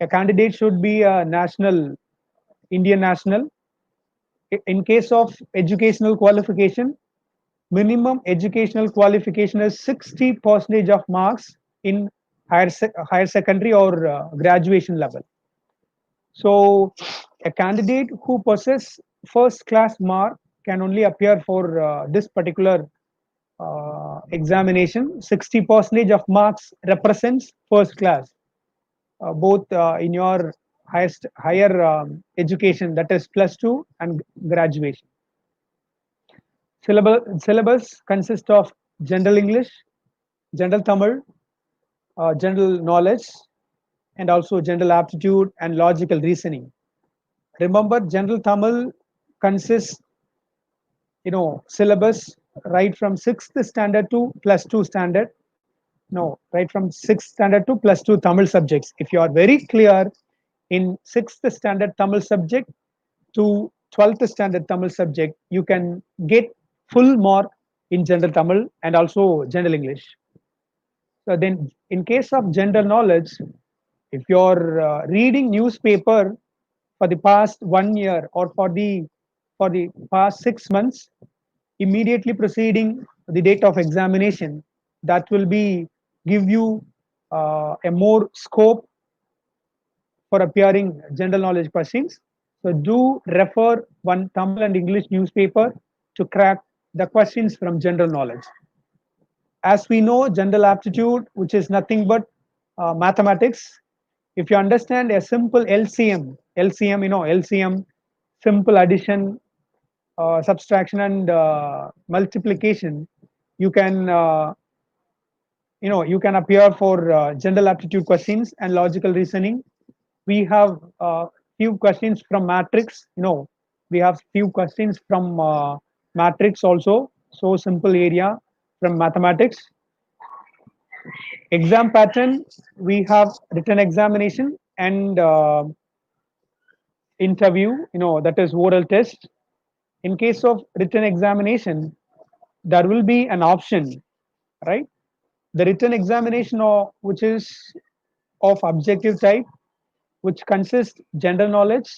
A candidate should be a national, Indian national. In case of educational qualification, minimum educational qualification is 60% of marks in higher secondary or graduation level. So a candidate who possesses first class mark can only appear for this particular examination. 60% of marks represents first class, both in your higher education, that is +2 and graduation. Syllabus consists of general English, general Tamil, general knowledge, and also general aptitude and logical reasoning. Remember, general Tamil consists, syllabus right from 6th standard to +2 standard. No, right from 6th standard to +2 Tamil subjects. If you are very clear in 6th standard Tamil subject to 12th standard Tamil subject, you can get full mark in general Tamil and also general English. So then in case of general knowledge, if you're reading newspaper for the past 1 year or for the past 6 months, immediately preceding the date of examination, that will be give you a more scope for appearing general knowledge questions. So do refer one Tamil and English newspaper to crack the questions from general knowledge. As we know, general aptitude, which is nothing but mathematics. If you understand a simple LCM, LCM, simple addition, subtraction, and multiplication, you can you can appear for general aptitude questions and logical reasoning. We have few questions from matrix. We have few questions from matrix also. So simple area from mathematics. Exam pattern, we have written examination and interview, that is oral test. In case of written examination, there will be an option, right? The written examination, which is of objective type, which consists general knowledge,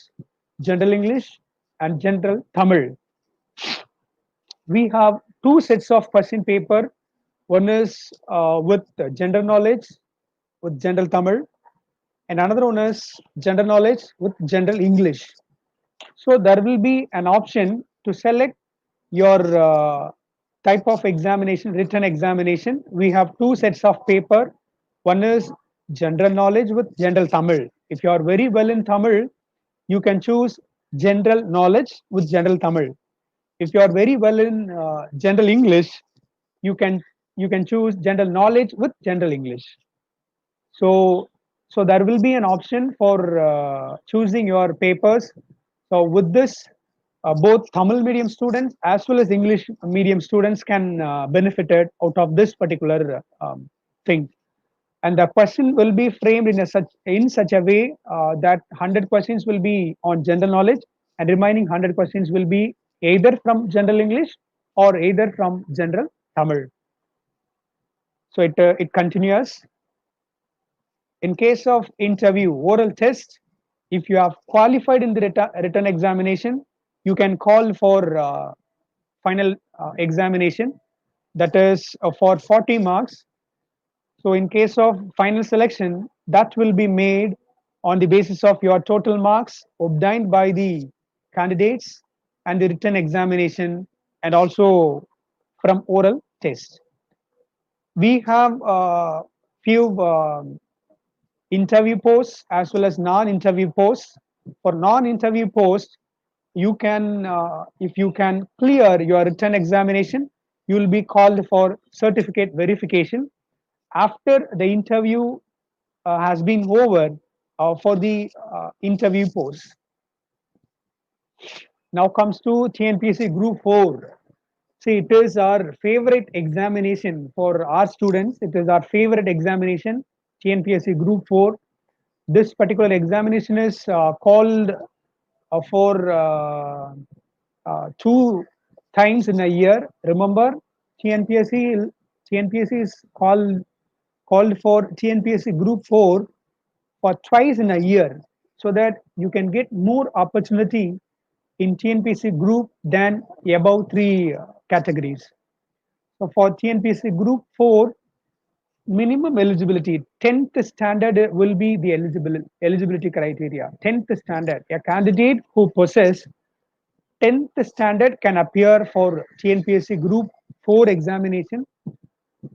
general English, and general Tamil. We have two sets of question paper. One is with general knowledge with general Tamil, and another one is general knowledge with general English. So there will be an option to select your type of examination, written examination. We have two sets of paper. One is general knowledge with general Tamil. If you are very well in Tamil, you can choose general knowledge with general Tamil. If you are very well in general English, you can choose general knowledge with general English. So there will be an option for choosing your papers. So with this, both Tamil medium students as well as English medium students can benefited out of this particular thing. And the question will be framed in such a way that 100 questions will be on general knowledge, and remaining 100 questions will be either from general English or either from general Tamil. So it continues. In case of interview, oral test, if you have qualified in the written examination, you can call for final examination, that is for 40 marks. So in case of final selection, that will be made on the basis of your total marks obtained by the candidates and the written examination, and also from oral test. We have few interview posts as well as non-interview posts. For non-interview posts, you can, if you can clear your written examination, you will be called for certificate verification after the interview has been over for the interview post. Now comes to TNPSC Group 4. See, it is our favorite examination for our students. It is our favorite examination, TNPSC Group 4. This particular examination is called for 2 times in a year. Remember, TNPSC is called for TNPSC Group 4 for twice in a year, so that you can get more opportunity in TNPSC group than above 3 categories. So for TNPSC Group 4, minimum eligibility, 10th standard will be the eligibility criteria. 10th standard, a candidate who possess 10th standard can appear for TNPSC Group 4 examination.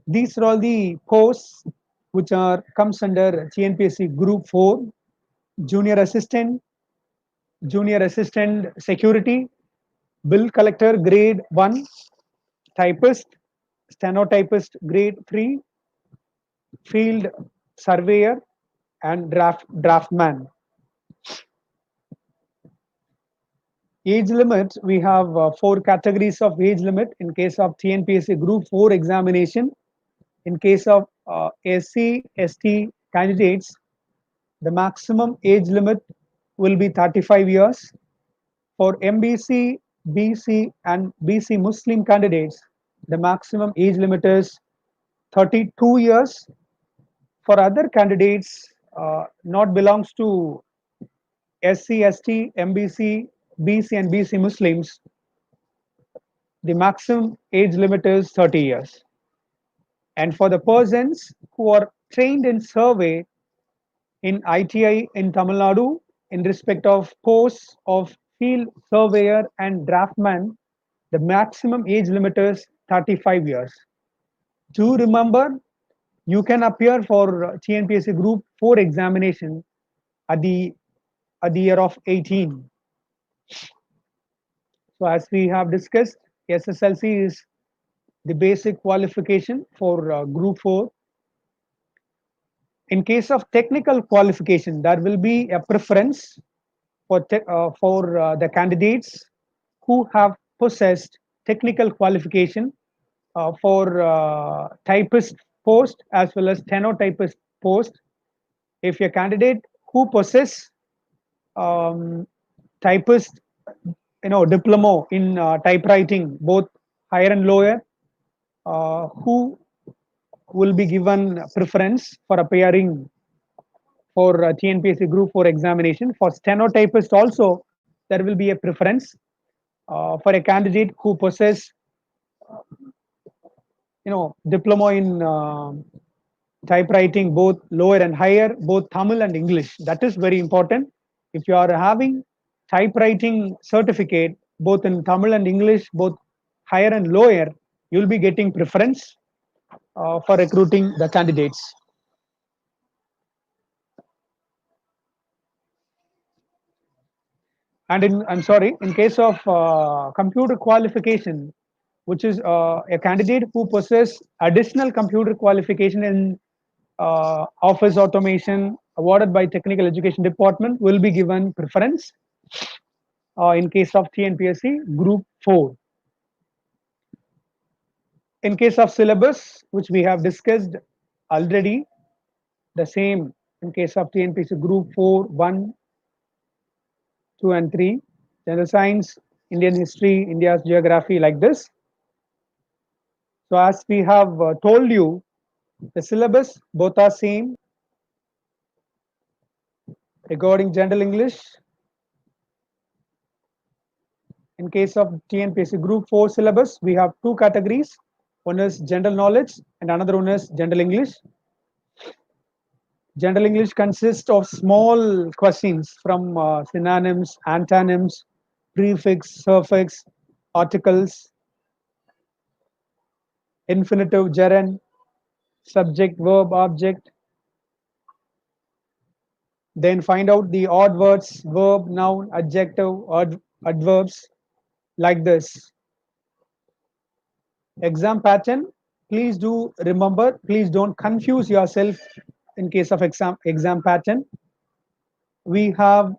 These are all the posts which are comes under TNPSC Group 4: junior assistant security, bill collector grade 1, typist, stenotypist grade 3, field surveyor, and draftman. Age limit, we have 4 categories of age limit in case of TNPSC Group 4 examination. In case of SC, ST candidates, the maximum age limit will be 35 years. For MBC, BC, and BC Muslim candidates, the maximum age limit is 32 years. For other candidates not belongs to SC, ST, MBC, BC, and BC Muslims, the maximum age limit is 30 years. And for the persons who are trained in survey in ITI in Tamil Nadu in respect of posts of field surveyor and draftman, the maximum age limit is 35 years. Do remember, you can appear for TNPSC Group 4 examination at the year of 18. So as we have discussed, SSLC is the basic qualification for Group 4. In case of technical qualification, there will be a preference for the candidates who have possessed technical qualification for typist post as well as stenotypist post. If a candidate who possess typist, diploma in typewriting, both higher and lower, who will be given preference for appearing for TNPSC Group 4 examination. For stenotypist also, there will be a preference for a candidate who possess, diploma in typewriting, both lower and higher, both Tamil and English. That is very important. If you are having typewriting certificate, both in Tamil and English, both higher and lower, you will be getting preference for recruiting the candidates. And I'm sorry, in case of computer qualification, which is a candidate who possess additional computer qualification in office automation awarded by technical education department will be given preference in case of TNPSC group 4. In case of syllabus, which we have discussed already, the same in case of TNPSC group 4, 1, 2 and 3, general science, Indian history, India's geography, like this. So as we have told you, the syllabus both are same. Regarding general English, in case of TNPSC group 4 syllabus, we have two categories. One is general knowledge and another one is general English. General English consists of small questions from synonyms, antonyms, prefix, suffix, articles, infinitive, gerund, subject, verb, object. Then find out the odd words, verb, noun, adjective, adverbs, like this. Exam pattern, please do remember, please don't confuse yourself in case of exam pattern. We have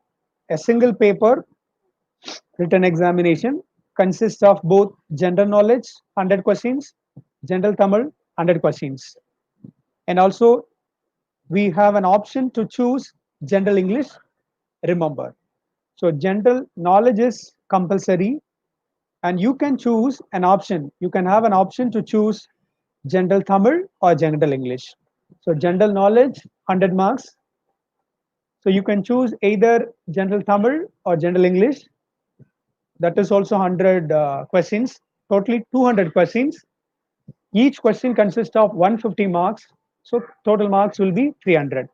a single paper written examination consists of both general knowledge 100 questions, general Tamil 100 questions, and also we have an option to choose general English. Remember, so general knowledge is compulsory, and you can choose an option. You can have an option to choose general Tamil or general English. So general knowledge 100 marks. So you can choose either general Tamil or general English. That is also 100 questions, totally 200 questions. Each question consists of 150 marks. So total marks will be 300.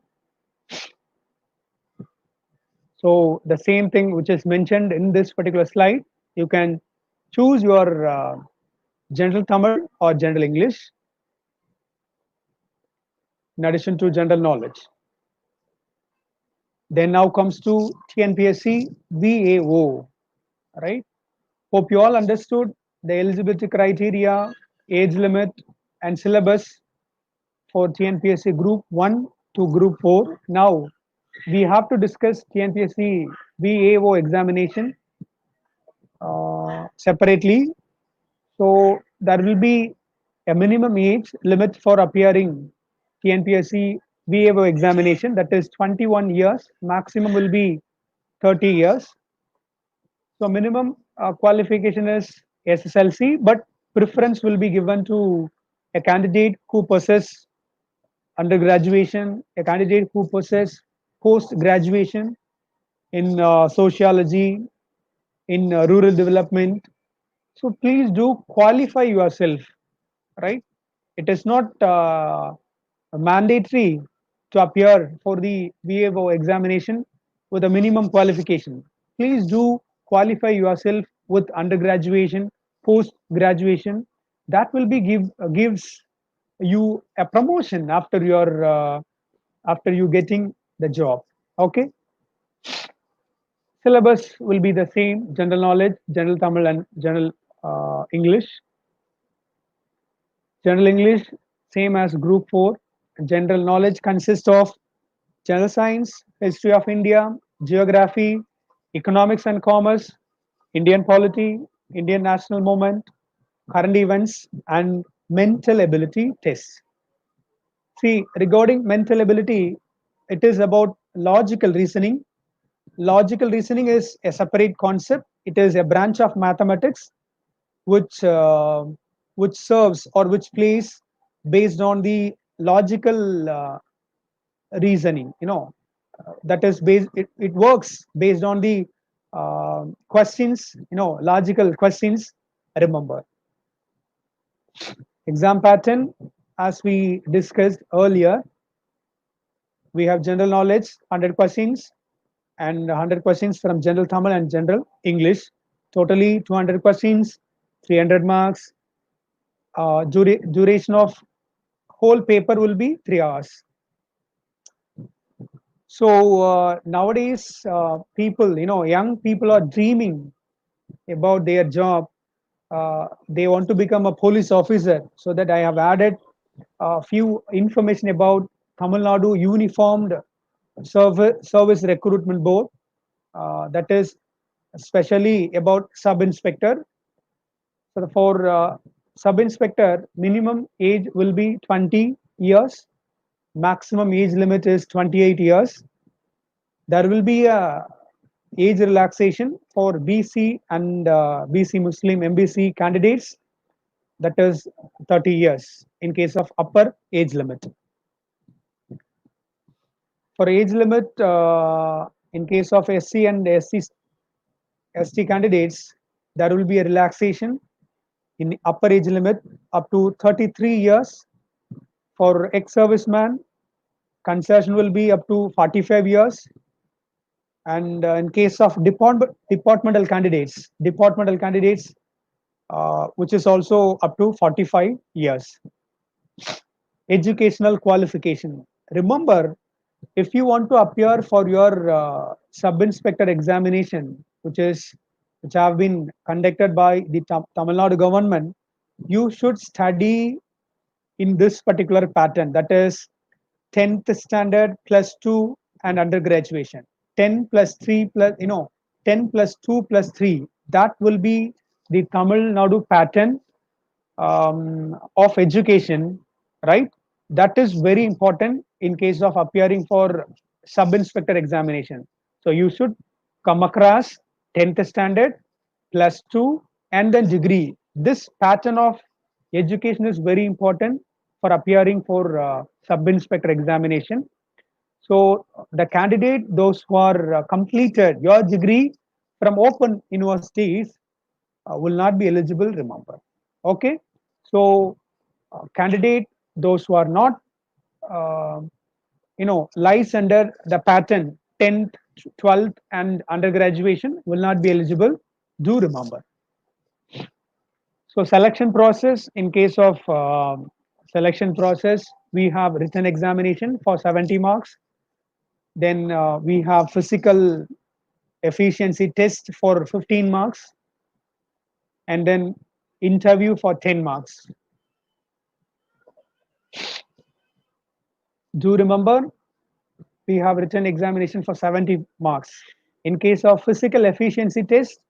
So the same thing which is mentioned in this particular slide, you can choose your general Tamil or general English in addition to general knowledge. Then now comes to TNPSC VAO, right? Hope you all understood the eligibility criteria, age limit, and syllabus for TNPSC Group 1 to Group 4. Now, we have to discuss TNPSC VAO examination separately. So, there will be a minimum age limit for appearing TNPSC VAO examination, that is 21 years, maximum will be 30 years. So minimum qualification is SSLC, but preference will be given to a candidate who possess undergraduation, a candidate who possess post graduation in sociology, in rural development. So please do qualify yourself, right? It is not mandatory to appear for the VAO examination with a minimum qualification. Please do qualify yourself with undergraduation, post graduation. That will be gives you a promotion after you getting the job. Okay. Syllabus will be the same: general knowledge, general Tamil, and general English. General English, same as Group 4. General knowledge consists of general science, history of India, geography, economics and commerce, Indian polity, Indian national movement, current events, and mental ability tests. See, regarding mental ability, it is about logical reasoning. Logical reasoning is a separate concept. It is a branch of mathematics which which serves or which plays based on the logical reasoning. That is based. It works based on the questions. Logical questions. Remember, exam pattern as we discussed earlier. We have general knowledge 100 questions and 100 questions from general Tamil and general English. Totally 200 questions, 300 marks. Duration of whole paper will be 3 hours. So nowadays, people, young people are dreaming about their job. They want to become a police officer. So that I have added a few information about Tamil Nadu Uniformed Service Recruitment Board. That is especially about sub-inspector. So for sub-inspector, minimum age will be 20 years. Maximum age limit is 28 years. There will be a age relaxation for BC and BC Muslim MBC candidates. That is 30 years in case of upper age limit. For age limit, in case of SC and ST candidates, there will be a relaxation in the upper age limit up to 33 years. For ex-serviceman, concession will be up to 45 years. And in case of departmental candidates, which is also up to 45 years. Educational qualification. Remember, if you want to appear for your sub-inspector examination, which have been conducted by the Tamil Nadu government, you should study in this particular pattern. That is 10th standard plus 2 and undergraduation. 10 plus 3 plus 10 plus 2 plus 3. That will be the Tamil Nadu pattern of education, right? That is very important in case of appearing for sub-inspector examination. So you should come across 10th standard plus 2 and then degree. This pattern of education is very important for appearing for sub-inspector examination. So the candidate, those who are completed your degree from open universities will not be eligible, remember. Okay. So candidate, those who are not lies under the pattern 10th, 12th and undergraduation will not be eligible. Do remember. So selection process, in case of selection process, we have written examination for 70 marks. Then we have physical efficiency test for 15 marks. And then interview for 10 marks. Do remember, we have written examination for 70 marks. In case of physical efficiency test,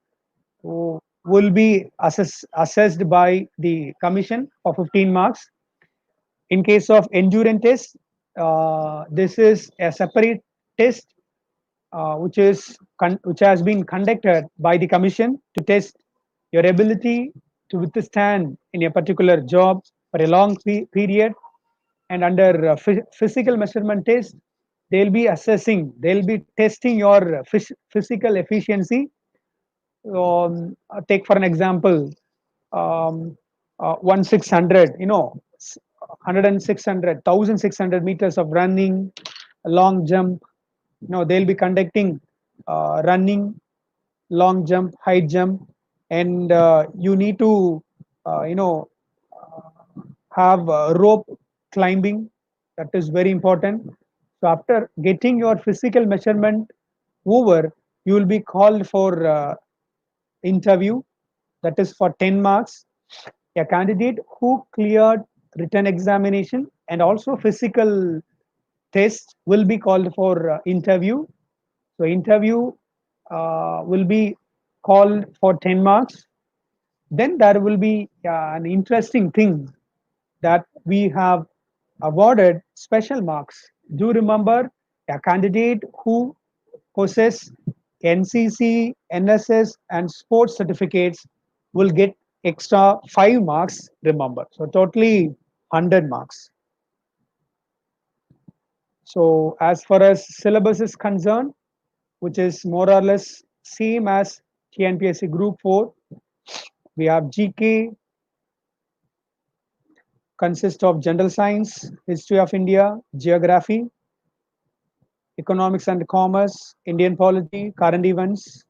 will be assessed by the commission for 15 marks. In case of endurance test, this is a separate test which has been conducted by the commission to test your ability to withstand in a particular job for a long period. And under physical measurement test, they'll be testing your physical efficiency. Take for an example, 1600, 1600 meters of running, a long jump. They'll be conducting running, long jump, high jump, and you need to, have rope climbing. That is very important. So after getting your physical measurement over, you will be called for interview. That is for 10 marks. A candidate who cleared written examination and also physical test will be called for interview. So interview will be called for 10 marks. Then there will be an interesting thing that we have awarded special marks. Do remember, a candidate who possess NCC, NSS and sports certificates will get extra 5 marks, remember. So totally 100 marks. So as far as syllabus is concerned, which is more or less same as TNPSC Group 4, we have GK, consists of general science, history of India, geography, economics and commerce, Indian polity, current events,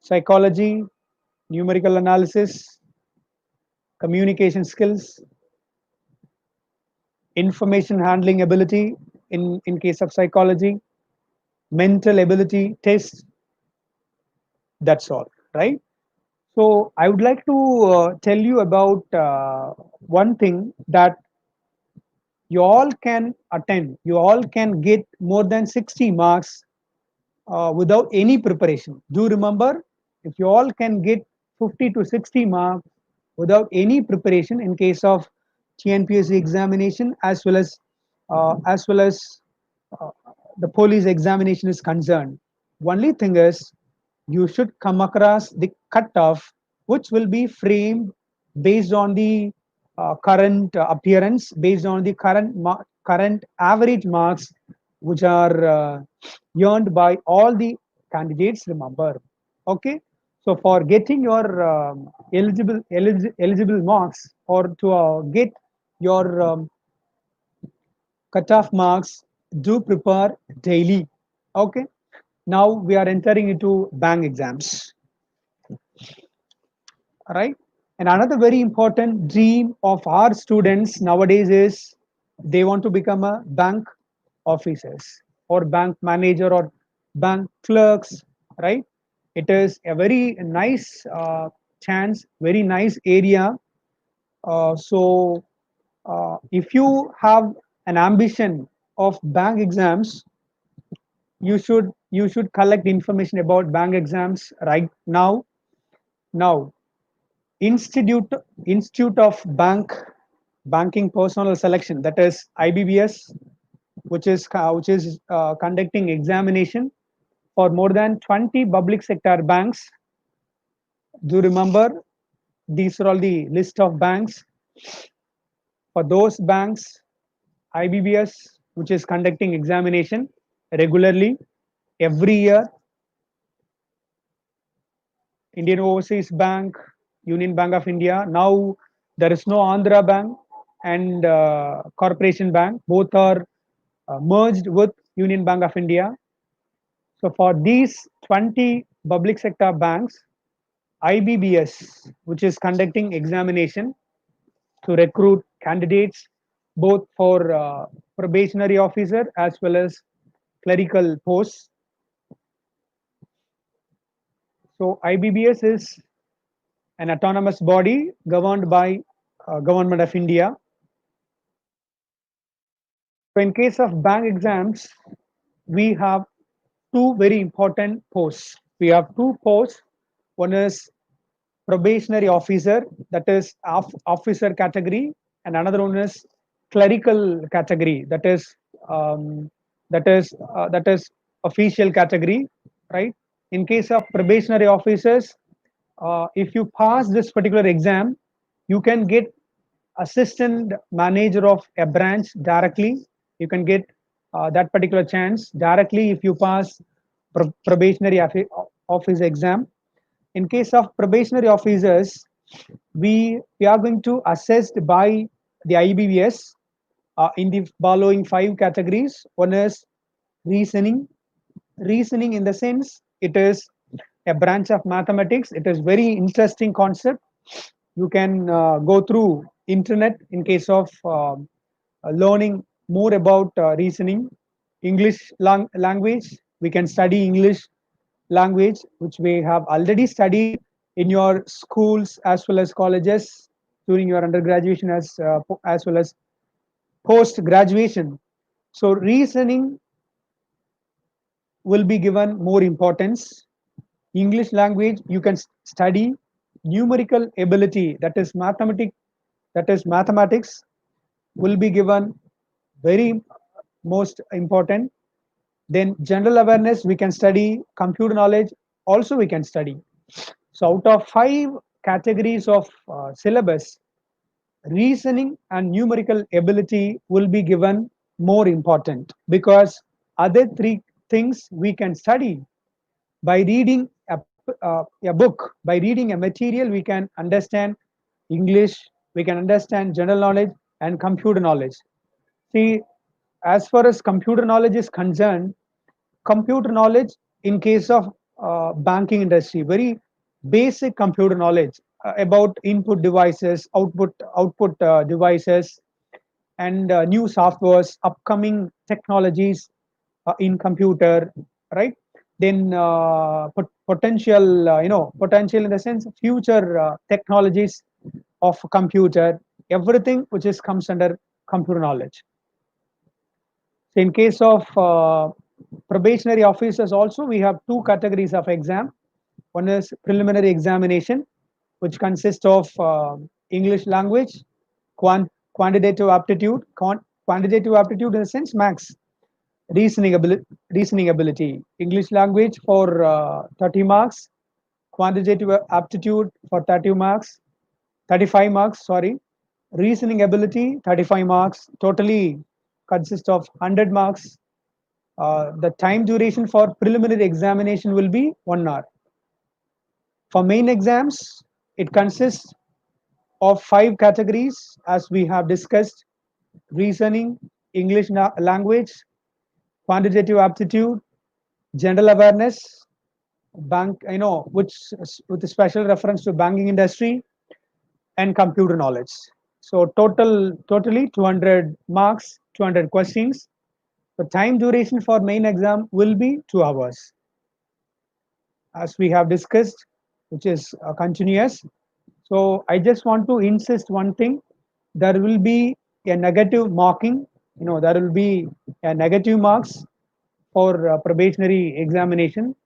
psychology, numerical analysis, communication skills, information handling ability in case of psychology, mental ability test. That's all, right? So I would like to tell you about one thing that you all can attend. You all can get more than 60 marks without any preparation. Do remember, if you all can get 50 to 60 marks without any preparation in case of TNPSC examination as well as uh, the police examination is concerned. Only thing is you should come across the cutoff which will be framed based on the current appearance, based on the current average marks which are earned by all the candidates, remember. Okay, so for getting your eligible marks, or to get your cutoff marks, do prepare daily. Okay, now we are entering into bank exams. All right, and another very important dream of our students nowadays is they want to become a bank officers or bank manager or bank clerks, right? It is a very nice chance, very nice area. So if you have an ambition of bank exams, you should collect information about bank exams right now. Now, institute institute of banking personnel selection, that is IBBS, which is conducting examination for more than 20 public sector banks. Do remember, these are all the list of banks. For those banks, IBBS, which is conducting examination regularly every year, Indian Overseas Bank, Union Bank of India. Now there is no Andhra Bank and Corporation Bank. Both are merged with Union Bank of India. So for these 20 public sector banks, IBBS, which is conducting examination to recruit candidates both for probationary officer as well as clerical posts. So IBBS is an autonomous body governed by Government of India. So in case of bank exams, we have two very important posts. We have two posts. One is probationary officer, that is officer category, and another one is clerical category, um, that is official category, right? In case of probationary officers, if you pass this particular exam, you can get assistant manager of a branch directly. You can get that particular chance directly if you pass probationary office exam. In case of probationary officers, we are going to assessed by the IBBS in the following five categories. One is reasoning. Reasoning, in the sense, it is a branch of mathematics. It is very interesting concept. You can go through internet in case of learning more about reasoning. English language, we can study English language, which we have already studied in your schools as well as colleges during your undergraduation as well as post graduation. So reasoning will be given more importance. English language, you can study. Numerical ability, that is mathematics, will be given very most important. Then general awareness, we can study. Computer knowledge also we can study. So out of five categories of syllabus, reasoning and numerical ability will be given more important, because other three things we can study by reading a book. By reading a material, we can understand English, we can understand general knowledge and computer knowledge. See, as far as computer knowledge is concerned, computer knowledge in case of banking industry, very basic computer knowledge about input devices, output devices, and new softwares, upcoming technologies in computer, right? Then potential, potential in the sense future technologies of computer, everything which is comes under computer knowledge. So in case of probationary officers also, we have two categories of exam. One is preliminary examination, which consists of English language, quantitative aptitude, quantitative aptitude in the sense max, reasoning ability, English language for 30 marks, quantitative aptitude for 30 marks, 35 marks, sorry, reasoning ability 35 marks, totally consists of 100 marks. The time duration for preliminary examination will be 1 hour. For main exams, it consists of 5 categories as we have discussed: reasoning, English language, quantitative aptitude, general awareness, bank, which with a special reference to banking industry, and computer knowledge. So totally 200 marks, 200 questions. The time duration for main exam will be 2 hours, as we have discussed, which is continuous. So I just want to insist one thing: there will be a negative marking. There will be a negative marks for probationary examination.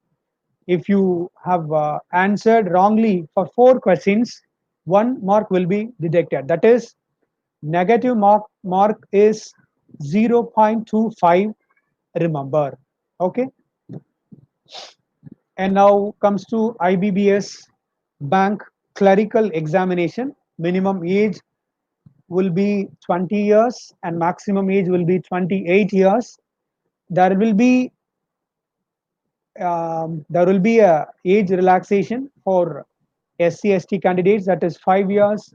If you have answered wrongly for 4 questions, 1 mark will be deducted. That is, negative mark is 0.25. Remember, okay? And now comes to IBBS bank clerical examination. Minimum age will be 20 years and maximum age will be 28 years. There will be a age relaxation for SC/ST candidates, that is 5 years.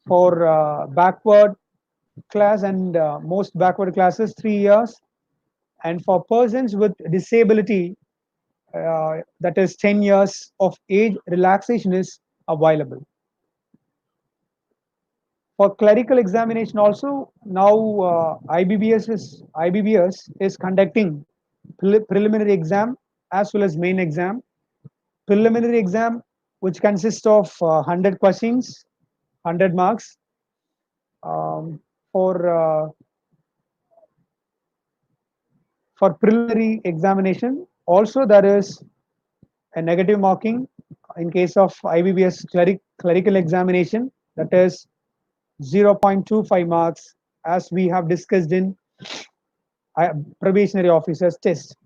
For backward class and most backward classes, 3 years. And for persons with disability, that is 10 years of age relaxation is available. For clerical examination also, now IBBS is conducting preliminary exam as well as main exam. Preliminary exam, which consists of 100 questions, 100 marks. For preliminary examination, also there is a negative marking in case of IBBS clerical examination, that is 0.25 marks, as we have discussed in probationary officers test.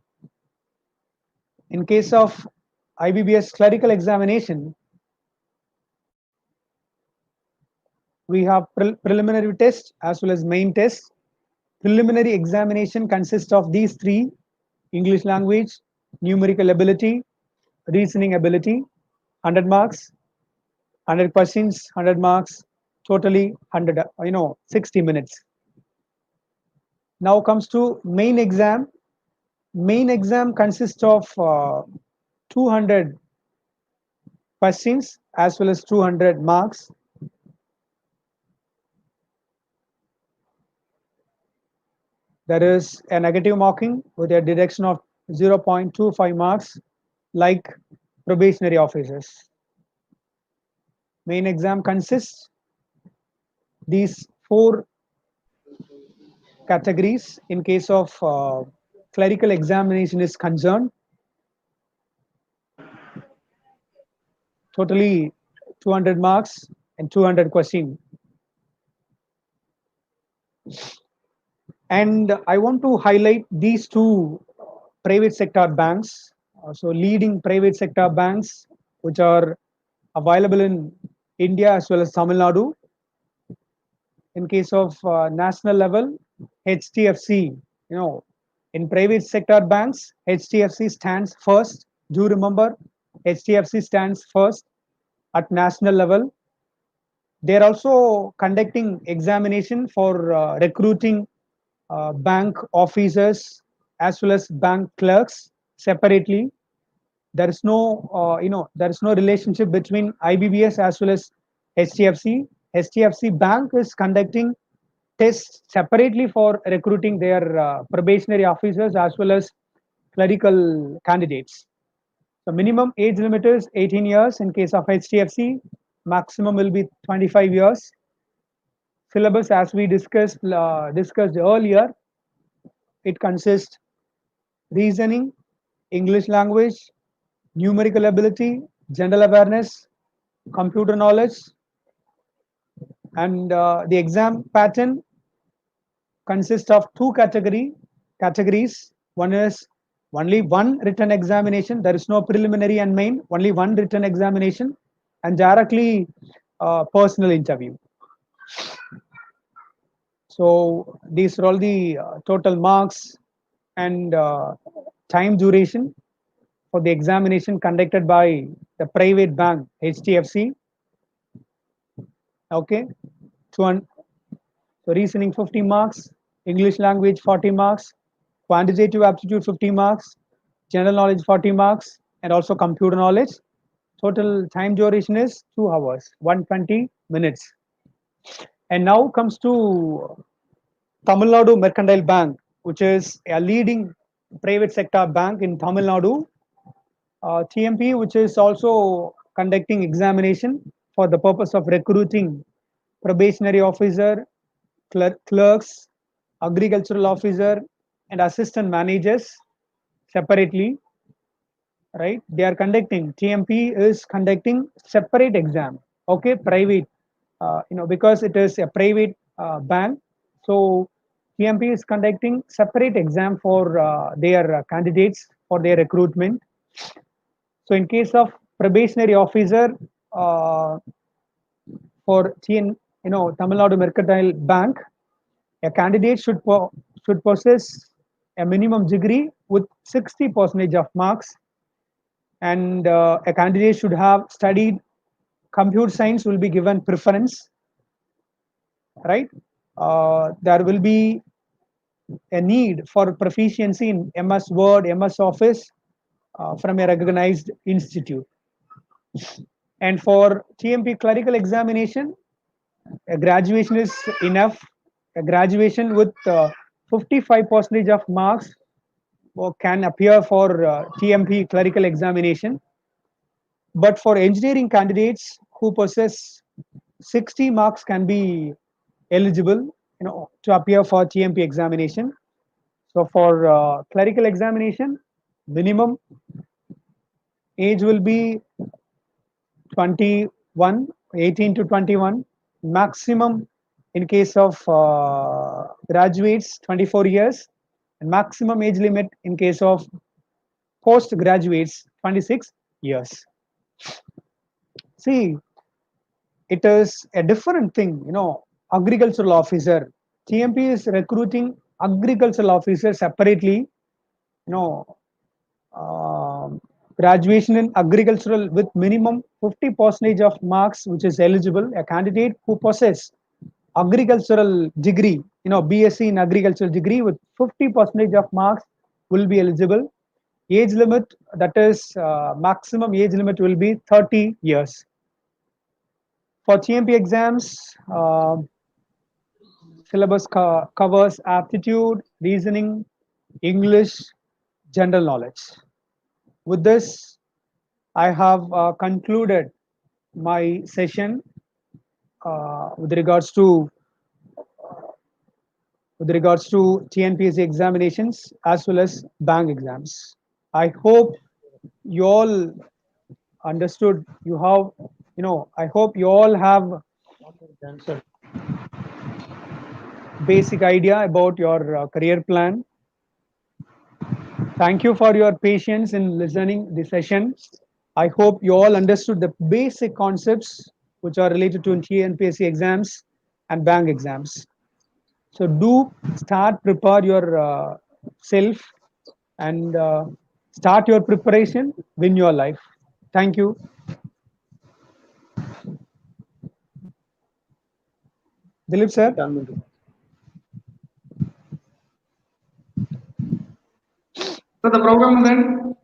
In case of IBBS clerical examination, we have preliminary test as well as main test. Preliminary examination consists of these 3: English language, numerical ability, reasoning ability. 100 marks, 100 questions, 100 marks, totally 100, 60 minutes. Now comes to main exam. Main exam consists of 200 questions as well as 200 marks. There is a negative marking with a deduction of 0.25 marks, like probationary officers. Main exam consists these 4 categories. In case of clerical examination is concerned, totally 200 marks and 200 questions. And I want to highlight these 2 private sector banks. So leading private sector banks which are available in India as well as Tamil Nadu. In case of national level, HDFC, in private sector banks, HDFC stands first. Do remember, HDFC stands first at national level. They are also conducting examination for recruiting bank officers as well as bank clerks separately. There is no, there is no relationship between IBBS as well as HDFC. HDFC Bank is conducting tests separately for recruiting their probationary officers as well as clerical candidates. The minimum age limit is 18 years in case of HTFC, maximum will be 25 years. Syllabus, as we discussed earlier, it consists reasoning, English language, numerical ability, general awareness, computer knowledge, and the exam pattern consists of two categories. One is only one written examination. There is no preliminary and main. Only one written examination, and directly personal interview. So these are all the total marks and time duration for the examination conducted by the private bank HDFC. Okay, so reasoning 50 marks, English language 40 marks, quantitative aptitude 50 marks, general knowledge 40 marks, and also computer knowledge. Total time duration is 2 hours, 120 minutes. And now comes to Tamil Nadu Mercantile Bank, which is a leading private sector bank in Tamil Nadu. TMP, which is also conducting examination for the purpose of recruiting probationary officer, clerks, agricultural officer, and assistant managers separately. Right? They are conducting. TMP is conducting separate exam. Okay, private. Because it is a private bank, so TMP is conducting separate exam for their candidates for their recruitment. So in case of probationary officer for Tamil Nadu Mercantile Bank, a candidate should possess a minimum degree with 60% of marks, and a candidate should have studied computer science will be given preference, right? There will be a need for proficiency in MS Word, MS Office from a recognized institute. And for TMP clerical examination, a graduation is enough. A graduation with 55% of marks can appear for TMP clerical examination. But for engineering candidates who possess 60 marks can be eligible, to appear for TMP examination. So for clerical examination, minimum age will be 21, 18 to 21. Maximum in case of graduates, 24 years. And maximum age limit in case of postgraduates, 26 years. See, it is a different thing, agricultural officer. TMP is recruiting agricultural officers separately, graduation in agricultural with minimum 50% of marks, which is eligible. A candidate who possess agricultural degree, BSc in agricultural degree with 50% of marks will be eligible. Age limit, that is maximum age limit will be 30 years. For TMP exams, syllabus covers aptitude, reasoning, English, general knowledge. With this, I have concluded my session with regards to TNPSC examinations as well as bank exams. I hope you all understood. I hope you all have basic idea about your career plan. Thank you for your patience in listening the session. I hope you all understood the basic concepts which are related to TNPSC exams and bank exams. So do start prepare your self and start your preparation, win your life. Thank you. Dilip sir. So the program then,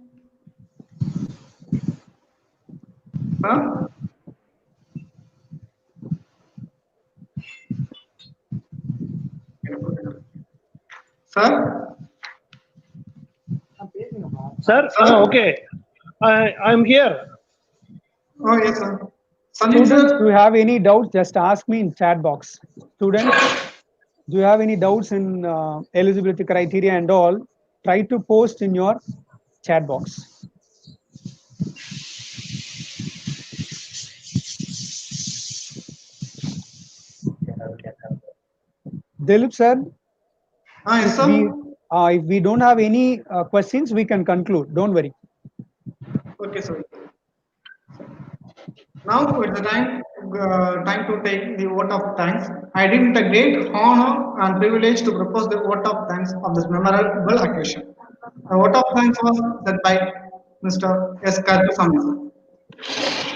huh? Sir? Sir, okay. I'm here. Oh, yes, sir. Sandeep, Students, do sir. you have any doubts? Just ask me in chat box. Students, do you have any doubts in eligibility criteria and all? Try to post in your chat box. Dilip sir, Yes, sir. if we don't have any questions, we can conclude. Don't worry. Okay, sir. Now it's the time to take the vote of thanks. I did the great honor and privilege to propose the vote of thanks of this memorable occasion. The vote of thanks was said by Mr. S. Karthusamy, sir.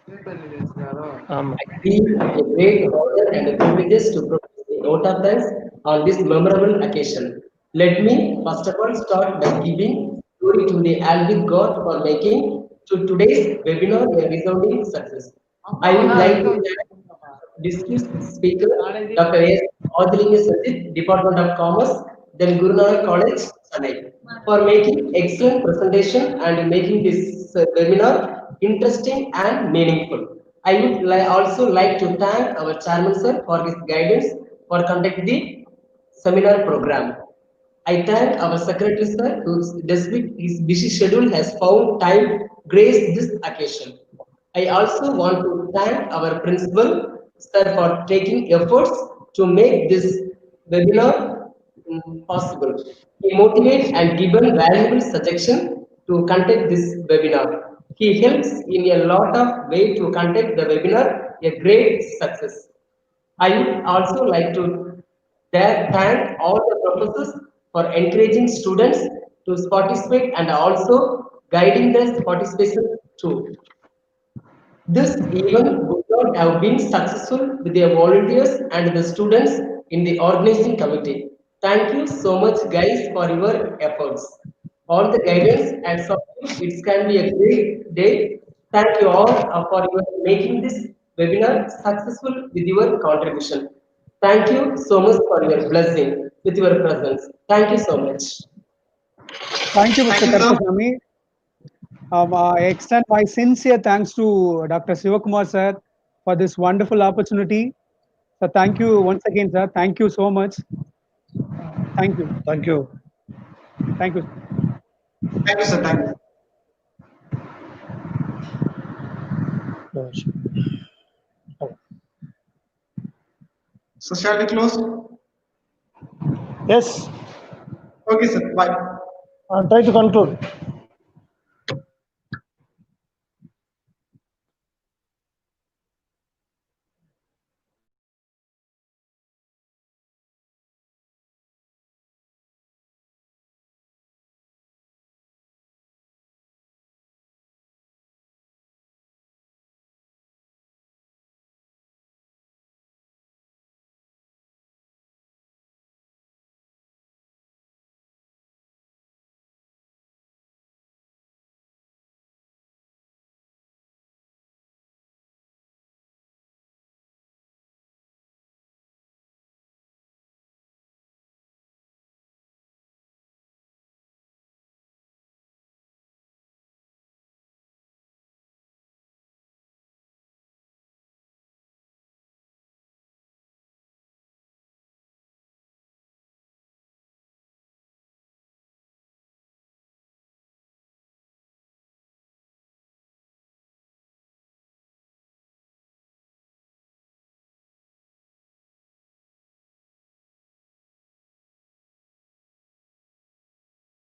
I feel a great honor and a privilege to propose the vote of thanks on this memorable occasion. Let me first of all start by giving glory to the Almighty God for making to today's webinar a resounding success. I would like to thank distinguished speaker Dr. S. Audhilinga Sanjit, Department of Commerce, then Guru Nanak College, Chennai, for making excellent presentation and making this webinar interesting and meaningful. I would also like to thank our chairman sir for his guidance for conducting the seminar program. I thank our secretary sir who despite his busy schedule has found time grace this occasion. I also want to thank our principal sir for taking efforts to make this webinar possible. He motivates and given valuable suggestion to conduct this webinar. He helps in a lot of way to conduct the webinar a great success. I would also like to thank all the professors for encouraging students to participate and also guiding their participation too. This event would not have been successful with the volunteers and the students in the organizing committee. Thank you so much, guys, for your efforts. All the guidance and support, it can be a great day. Thank you all for your making this webinar successful with your contribution. Thank you so much for your blessing with your presence. Thank you so much. Thank you, Mr. Thank you, sir. Karthusamy. I extend my sincere thanks to Dr. Sivakumar sir for this wonderful opportunity. So thank you once again, sir. Thank you so much. Thank you. Thank you. Thank you. Thank you, sir. Thank you. So shall we close? Yes, Okay, sir. Bye. I'll try to conclude.